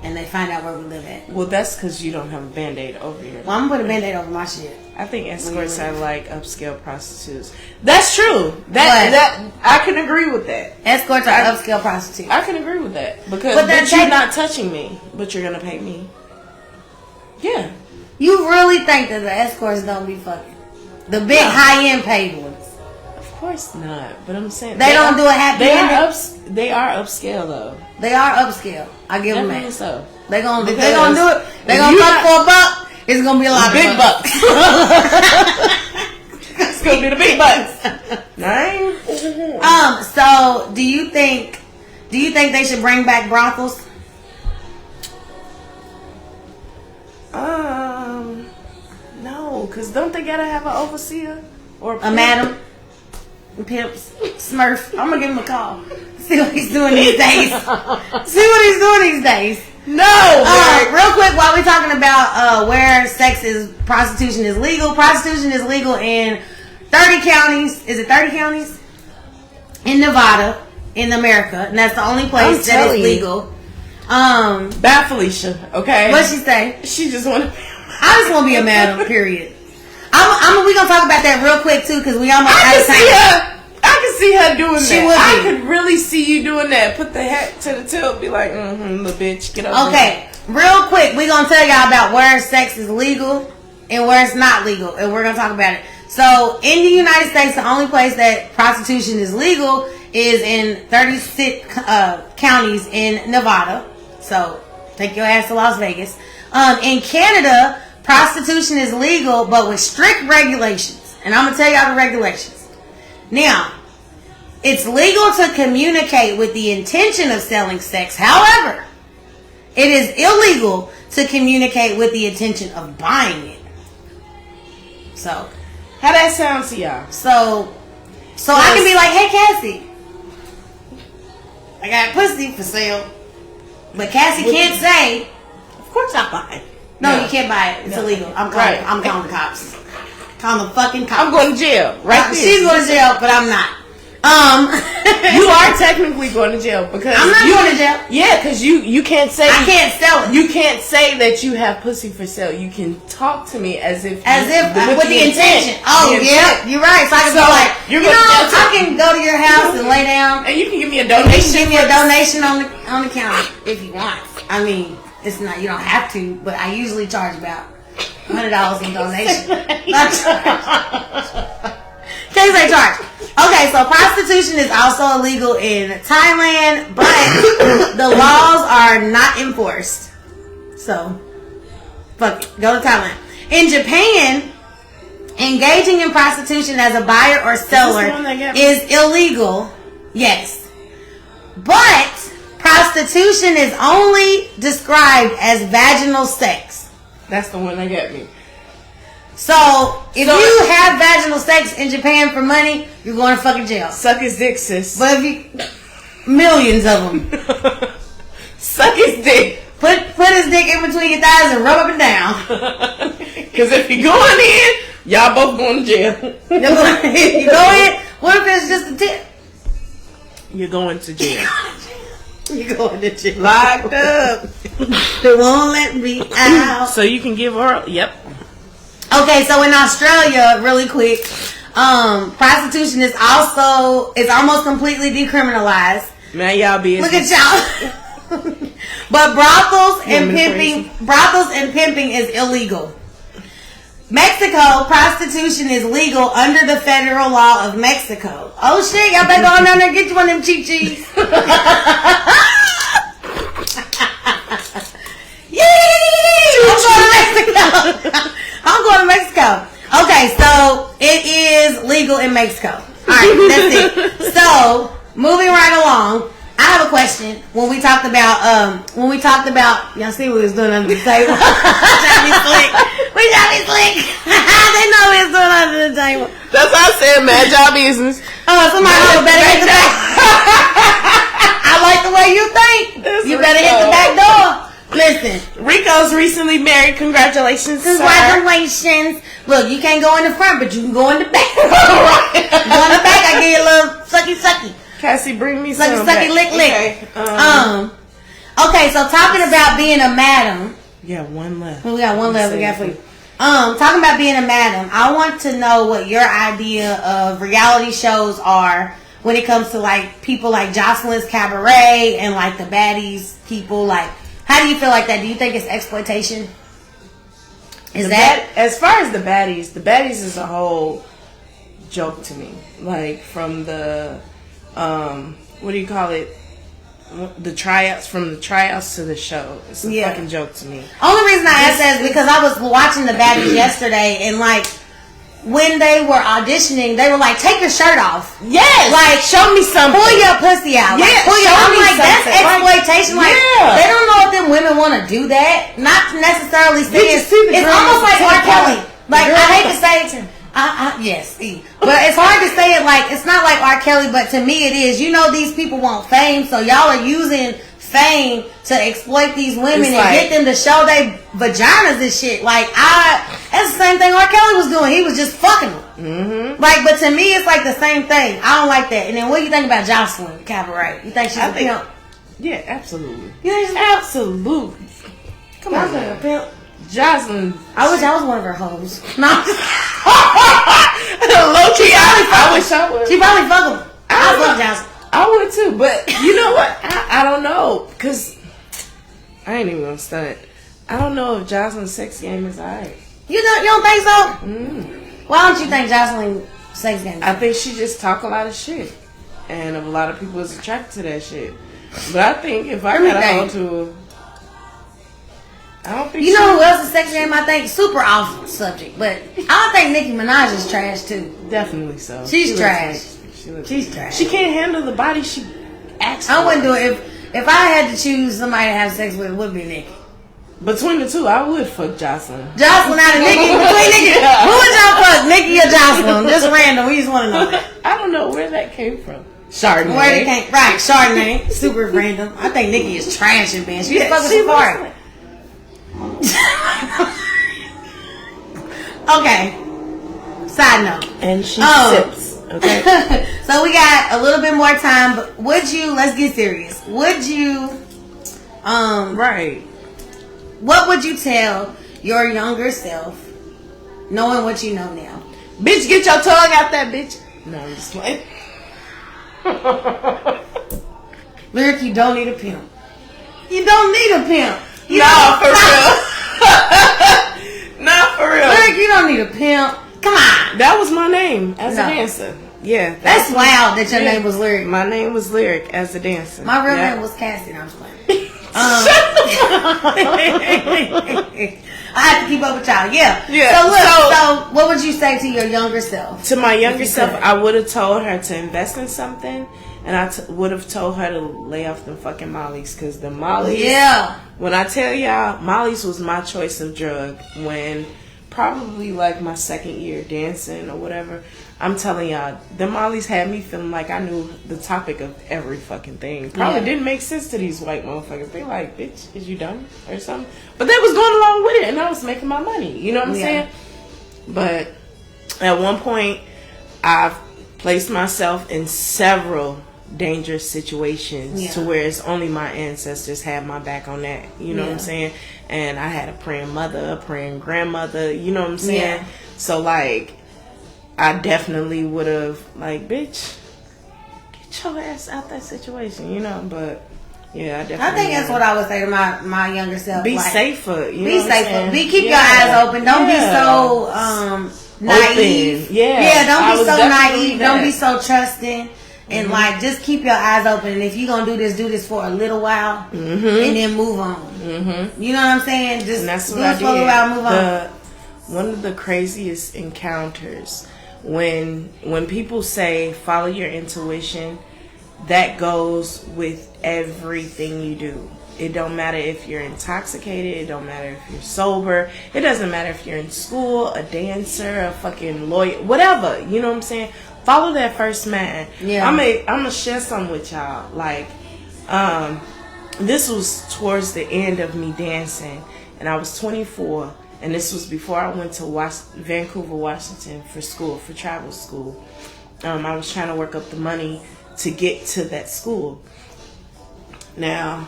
and they find out where we live at? Well, that's because you don't have a Band-Aid over here. Well, I'm gonna put a Band-Aid over my shit. I think escorts are like upscale prostitutes. That's true. That I can agree with that. Escorts are upscale prostitutes. I can agree with that because you're not touching me, but you're gonna pay me. Yeah. You really think that the escorts don't be fucking the big high-end paid ones? Of course not, but I'm saying they don't do a happy ending. They are upscale though. They are upscale. I give them that. So They gonna do it. They gonna fuck for $1. It's gonna be a lot of big bucks. It's gonna be the big bucks. Right? So do you think they should bring back brothels? No, because don't they gotta have an overseer or a madam? Pimps, Smurf. I'm gonna give him a call. See what he's doing these days. No. Real quick, while we're talking about where prostitution is legal. Prostitution is legal in 30 counties. Is it 30 counties? In Nevada, in America, and that's the only place that is legal. Bye, Felicia. Okay. What'd she say? She just want to. I just want to be a madam. Period. We gonna talk about that real quick too, because we almost out of time. I can see her doing she that. I could really see you doing that. Put the hat to the tilt, be like, little bitch, get over Okay, real quick, we gonna tell y'all about where sex is legal and where it's not legal, and we're gonna talk about it. So, in the United States, the only place that prostitution is legal is in 36 counties in Nevada. So, take your ass to Las Vegas. In Canada, prostitution is legal, but with strict regulations. And I'm going to tell y'all the regulations. Now, it's legal to communicate with the intention of selling sex. However, it is illegal to communicate with the intention of buying it. So, how that sound to y'all? So I can be like, hey, Cassie, I got pussy for sale. But Cassie can't say, of course I buy it. No, you can't buy it. It's illegal. I'm calling the cops. Calling the fucking cops. I'm going to jail. Right. She's going to jail, but I'm not. You are technically going to jail because I'm not going to jail. Yeah, because you can't say I can't sell it. You can't say that you have pussy for sale. You can talk to me as if with the intention. Oh yeah, you're right. So I can be like, I can go to your house and lay down, and you can give me a donation. You can give me a donation on the counter if you want. I mean, it's not, you don't have to, but I usually charge about $100 in donation. Can't say charge. Okay, so prostitution is also illegal in Thailand, but the laws are not enforced. So, fuck it. Go to Thailand. In Japan, engaging in prostitution as a buyer or seller is illegal. Yes. But prostitution is only described as vaginal sex. That's the one that got me. So, if you have vaginal sex in Japan for money, you're going to fucking jail. Suck his dick, sis. But if you... Millions of them. Suck his dick. Put his dick in between your thighs and rub up and down. Because if you're going in, y'all both going to jail. You go in, what if it's just a tip? You're going to jail. You're going to jail. Locked up. They won't let me out. So you can give her... Yep. Okay, so in Australia, really quick, prostitution is almost completely decriminalized. Man, y'all be... Look at y'all. But brothels and pimping is illegal. Mexico, prostitution is legal under the federal law of Mexico. Oh shit, y'all better go on down there and get you one of them chi-chis. Yay! I'm going to Mexico. Okay, so it is legal in Mexico. Alright, that's it. So, moving right along, I have a question. When we talked about, y'all see what we was doing under the table? We try to be slick. They know we was doing under the table. That's what I said, man. Job business. Oh, somebody better hit the back. I like the way you think. You better hit the back door. Listen, Rico's recently married. Congratulations, congratulations. Look, you can't go in the front, but you can go in the back. Right. Go in the back, I give you a little sucky. Cassie, bring me some. Sucky, lick. Okay. Okay, so talking about being a madam. Yeah, one left. We got one left. We got for you. Talking about being a madam, I want to know what your idea of reality shows are when it comes to like people like Jocelyn's Cabaret and like the baddies people. Like, how do you feel like that? Do you think it's exploitation? As far as the baddies is a whole joke to me. Like from the what do you call it? The tryouts, from the tryouts to the show. It's a fucking joke to me. Only reason I asked that is because I was watching the baddies yesterday, and like when they were auditioning, they were like, "Take your shirt off." Yes. Like, show me something. Pull your pussy out. Yeah. Like, I'm like, that's exploitation. Like, yeah. They don't know if them women want to do that. Not necessarily saying it's almost like R. Kelly. Like, I hate to say it. Yes, but it's hard to say it. Like, it's not like R. Kelly, but to me it is. You know, these people want fame, so y'all are using fame to exploit these women and get them to show their vaginas and shit. Like, that's the same thing R. Kelly was doing. He was just fucking them. Mm-hmm. Like, but to me, it's like the same thing. I don't like that. And then what do you think about Jocelyn Cabaret? You think she's a pimp? Yeah, absolutely. You think she's absolutely? Come on, a pimp. Jocelyn. I wish I was one of her hoes. No. Low key, I wish I would. She probably fuck him. I love Jocelyn. I would too, but you know what? I don't know, because I ain't even gonna stunt. I don't know if Jocelyn's sex game is alright. You don't think so? Why don't you think Jocelyn's sex game is I think she just talk a lot of shit, and a lot of people is attracted to that shit. But I think if I got a hold to her, I don't think you know who else's sex game I think super off subject, but I think Nicki Minaj is trash too. Definitely so. She's trash. She's trash. She can't handle the body she acts. I wouldn't do it if I had to choose somebody to have sex with. It would be Nicki. Between the two, I would fuck Jocelyn. Jocelyn out of Nicki. Between Nicki, who would y'all fuck? Nicki or Jocelyn? Just random. We just want to know that. I don't know where that came from. Chardonnay. Where it came? Right, Chardonnay. Super random. I think Nicki is trash and man. She's fucking Safari. Okay. Side note. And she sips. Okay. So we got a little bit more time, but let's get serious. Would you, right. what would you tell your younger self, knowing what you know now? Bitch, get your tongue out that bitch. No, I'm just playing. Lyric, you don't need a pimp. You don't need a pimp. For real. No, for real. Lyric, you don't need a pimp. Come on. That was my name as a dancer. Yeah. That's wild that your name was Lyric. My name was Lyric as a dancer. My real name was Cassie. No, I'm just playing. I have to keep up with y'all. Yeah. So what would you say to your younger self? To my younger self, I would have told her to invest in something, and I would have told her to lay off them fucking mollies, because the mollies. Yeah. When I tell y'all, mollies was my choice of drug when probably like my second year dancing or whatever. I'm telling y'all, the mollies had me feeling like I knew the topic of every fucking thing. Probably didn't make sense to these white motherfuckers. They like, bitch, is you dumb or something? But they was going along with it, and I was making my money. You know what I'm saying? But at one point, I've placed myself in several dangerous situations to where it's only my ancestors had my back on that. You know what I'm saying? And I had a praying mother, a praying grandmother. You know what I'm saying? So like, I definitely would have, like, bitch, get your ass out that situation, you know. But yeah, I definitely. I think that's what I would say to my younger self. Be like, safer. You be know safer. Keep your eyes open. Don't be so naive. Open. Yeah. Don't be so naive. Don't be so trusting. And like, just keep your eyes open. And if you're gonna do this for a little while, and then move on. You know what I'm saying? Just and that's do what I it for a little while, move on. One of the craziest encounters. When people say follow your intuition, that goes with everything you do. It don't matter if you're intoxicated, it don't matter if you're sober, it doesn't matter if you're in school, a dancer, a fucking lawyer, whatever. You know what I'm saying? Follow that first man. Yeah. I'm gonna share something with y'all. Like, this was towards the end of me dancing, and I was 24. And this was before I went to Vancouver, Washington for school, for travel school. I was trying to work up the money to get to that school. Now,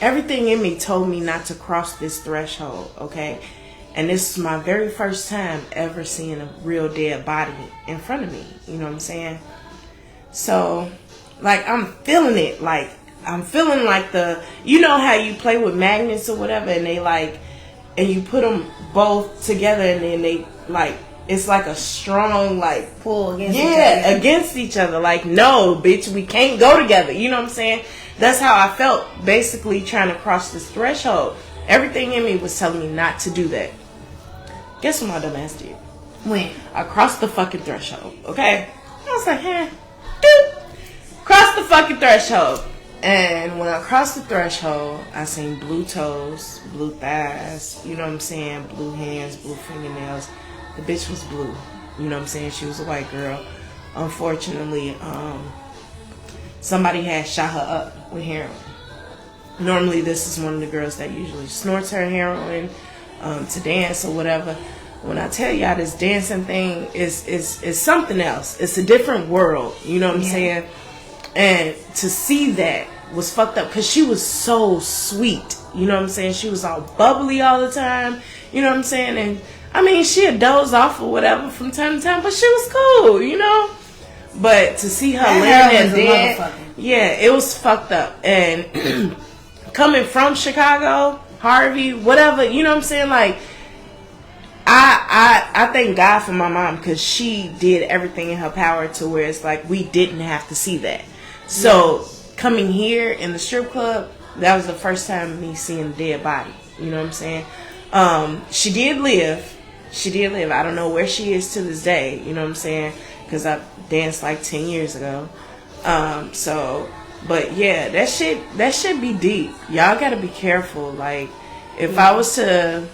everything in me told me not to cross this threshold, okay? And this is my very first time ever seeing a real dead body in front of me. You know what I'm saying? So, like, I'm feeling it. Like, I'm feeling like you know how you play with magnets or whatever, and they like, and you put them both together, and then they like, it's like a strong like pull against each other. Against each other. Like, no, bitch, we can't go together. You know what I'm saying? That's how I felt, basically trying to cross this threshold. Everything in me was telling me not to do that. Guess what my dumb ass did? When? I crossed the fucking threshold, okay? I was like, doop. Cross the fucking threshold. And when I crossed the threshold, I seen blue toes, blue thighs, you know what I'm saying? Blue hands, blue fingernails. The bitch was blue. You know what I'm saying? She was a white girl. Unfortunately, somebody had shot her up with heroin. Normally, this is one of the girls that usually snorts her heroin to dance or whatever. When I tell y'all, this dancing thing is something else. It's a different world. You know what I'm saying? And to see that was fucked up, because she was so sweet. You know what I'm saying? She was all bubbly all the time. You know what I'm saying? And I mean, she'd doze off or whatever from time to time, but she was cool, you know? But to see her laying there dead, yeah, it was fucked up. And coming from Chicago, Harvey, whatever, you know what I'm saying? Like, I thank God for my mom, because she did everything in her power to where it's like we didn't have to see that. So coming here in the strip club, that was the first time me seeing a dead body. You know what I'm saying? She did live. I don't know where she is to this day. You know what I'm saying? Because I danced like 10 years ago. But yeah, that shit be deep. Y'all gotta be careful. Like, if I was to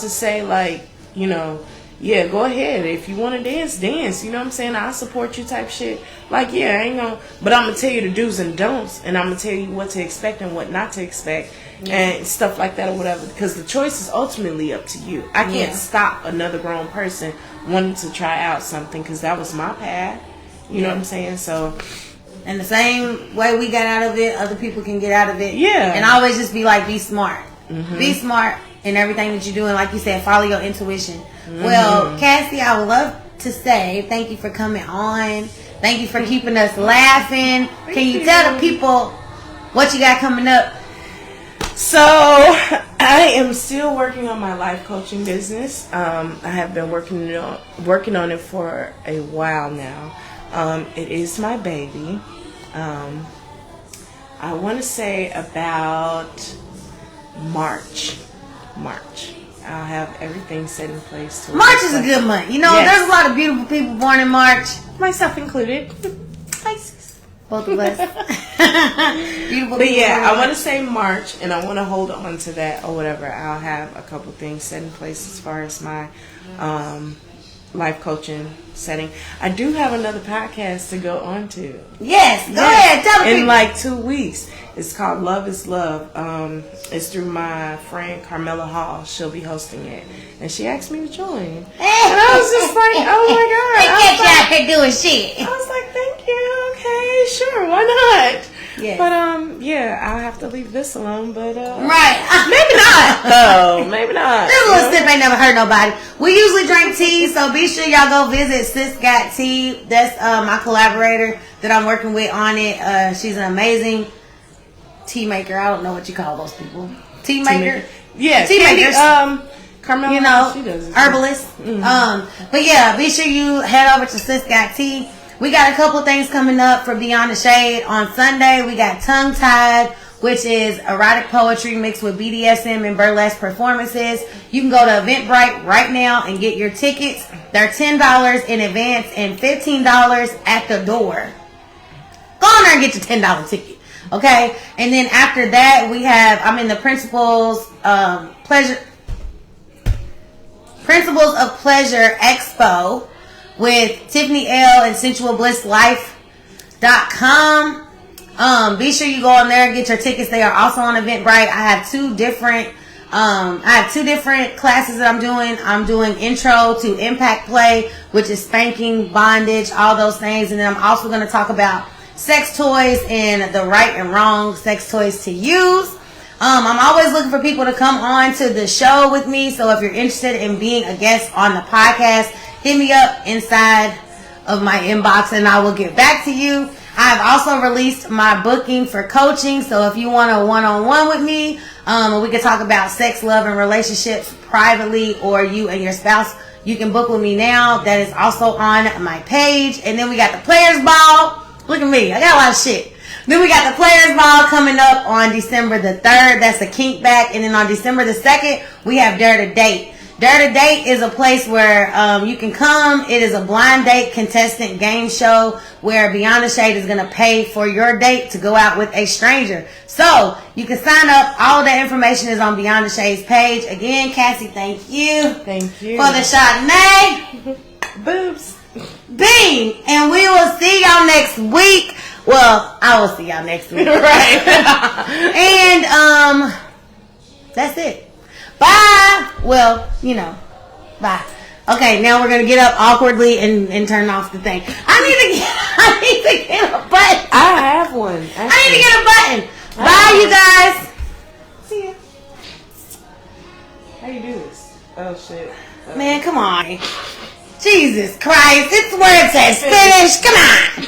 say, like, you know, yeah, go ahead. If you want to dance. You know what I'm saying? I'll support you type shit. Like, yeah, I ain't gonna, but I'm gonna tell you the do's and don'ts, and I'm gonna tell you what to expect and what not to expect. and stuff like that or whatever, because the choice is ultimately up to you. I can't stop another grown person wanting to try out something, because that was my path. You know what I'm saying? So, and the same way we got out of it, other people can get out of it. Yeah. And always just be like, be smart. Be smart in everything that you're doing. Like you said, follow your intuition. Well, Cassie, I would love to say thank you for coming on. Thank you for keeping us laughing. Can you tell the people what you got coming up? So, I am still working on my life coaching business. I have been working on it for a while now. It is my baby. I want to say about March. I'll have everything set in place. March is a good month. You know, there's a lot of beautiful people born in March. Myself included. Both of us. Beautiful. But yeah, I want to say March, and I want to hold on to that or whatever. I'll have a couple things set in place as far as my life coaching setting. I do have another podcast to go on to. Yes, go ahead. Tell me. In like 2 weeks. It's called Love is Love. It's through my friend Carmela Hall. She'll be hosting it. And she asked me to join. And I was just like, oh my God. They kept you out here doing shit. I was like, thank you. Okay, sure. Why not? Yeah. But, yeah, I'll have to leave this alone. But, right. maybe not. Oh, maybe not. This little sip ain't never hurt nobody. We usually drink tea, so be sure y'all go visit Sis Got Tea. That's my collaborator that I'm working with on it. She's an amazing tea maker. I don't know what you call those people. Tea maker? Yeah, tea makers. Carmela, you know, she does it. herbalist. But yeah, be sure you head over to Sis Got Tea. We got a couple things coming up for Beyond the Shade. On Sunday, we got Tongue Tied, which is erotic poetry mixed with BDSM and burlesque performances. You can go to Eventbrite right now and get your tickets. They're $10 in advance and $15 at the door. Go on there and get your $10 ticket. Okay? And then after that, I'm in the Principles of Pleasure Expo with Tiffany L and SensualBlissLife.com. Be sure you go on there and get your tickets. They are also on Eventbrite. I have two different classes that I'm doing. I'm doing Intro to Impact Play, which is spanking, bondage, all those things. And then I'm also going to talk about sex toys and the right and wrong sex toys to use. I'm always looking for people to come on to the show with me. So if you're interested in being a guest on the podcast, hit me up inside of my inbox and I will get back to you. I've also released my booking for coaching. So if you want a one-on-one with me, we can talk about sex, love, and relationships privately, or you and your spouse, you can book with me now. That is also on my page. And then we got the Players Ball. Look at me. I got a lot of shit. Then we got the Players Ball coming up on December the 3rd. That's a kink back. And then on December the 2nd, we have Dare to Date. Dare to Date is a place where you can come. It is a blind date contestant game show where Beyond the Shade is going to pay for your date to go out with a stranger. So you can sign up. All of that information is on Beyond the Shade's page. Again, Cassie, thank you. Thank you. For the Chardonnay. Boobs. Bean. And we will see y'all next week. Well, I will see y'all next week. Right. And that's it. Bye. Well, you know, bye. Okay, now we're gonna get up awkwardly and turn off the thing. I need to get a button. I have one. I need to get a button. Bye, you guys. See ya. How you do this? Oh shit. Man, come on. Jesus Christ! It's where it says finish. Come on.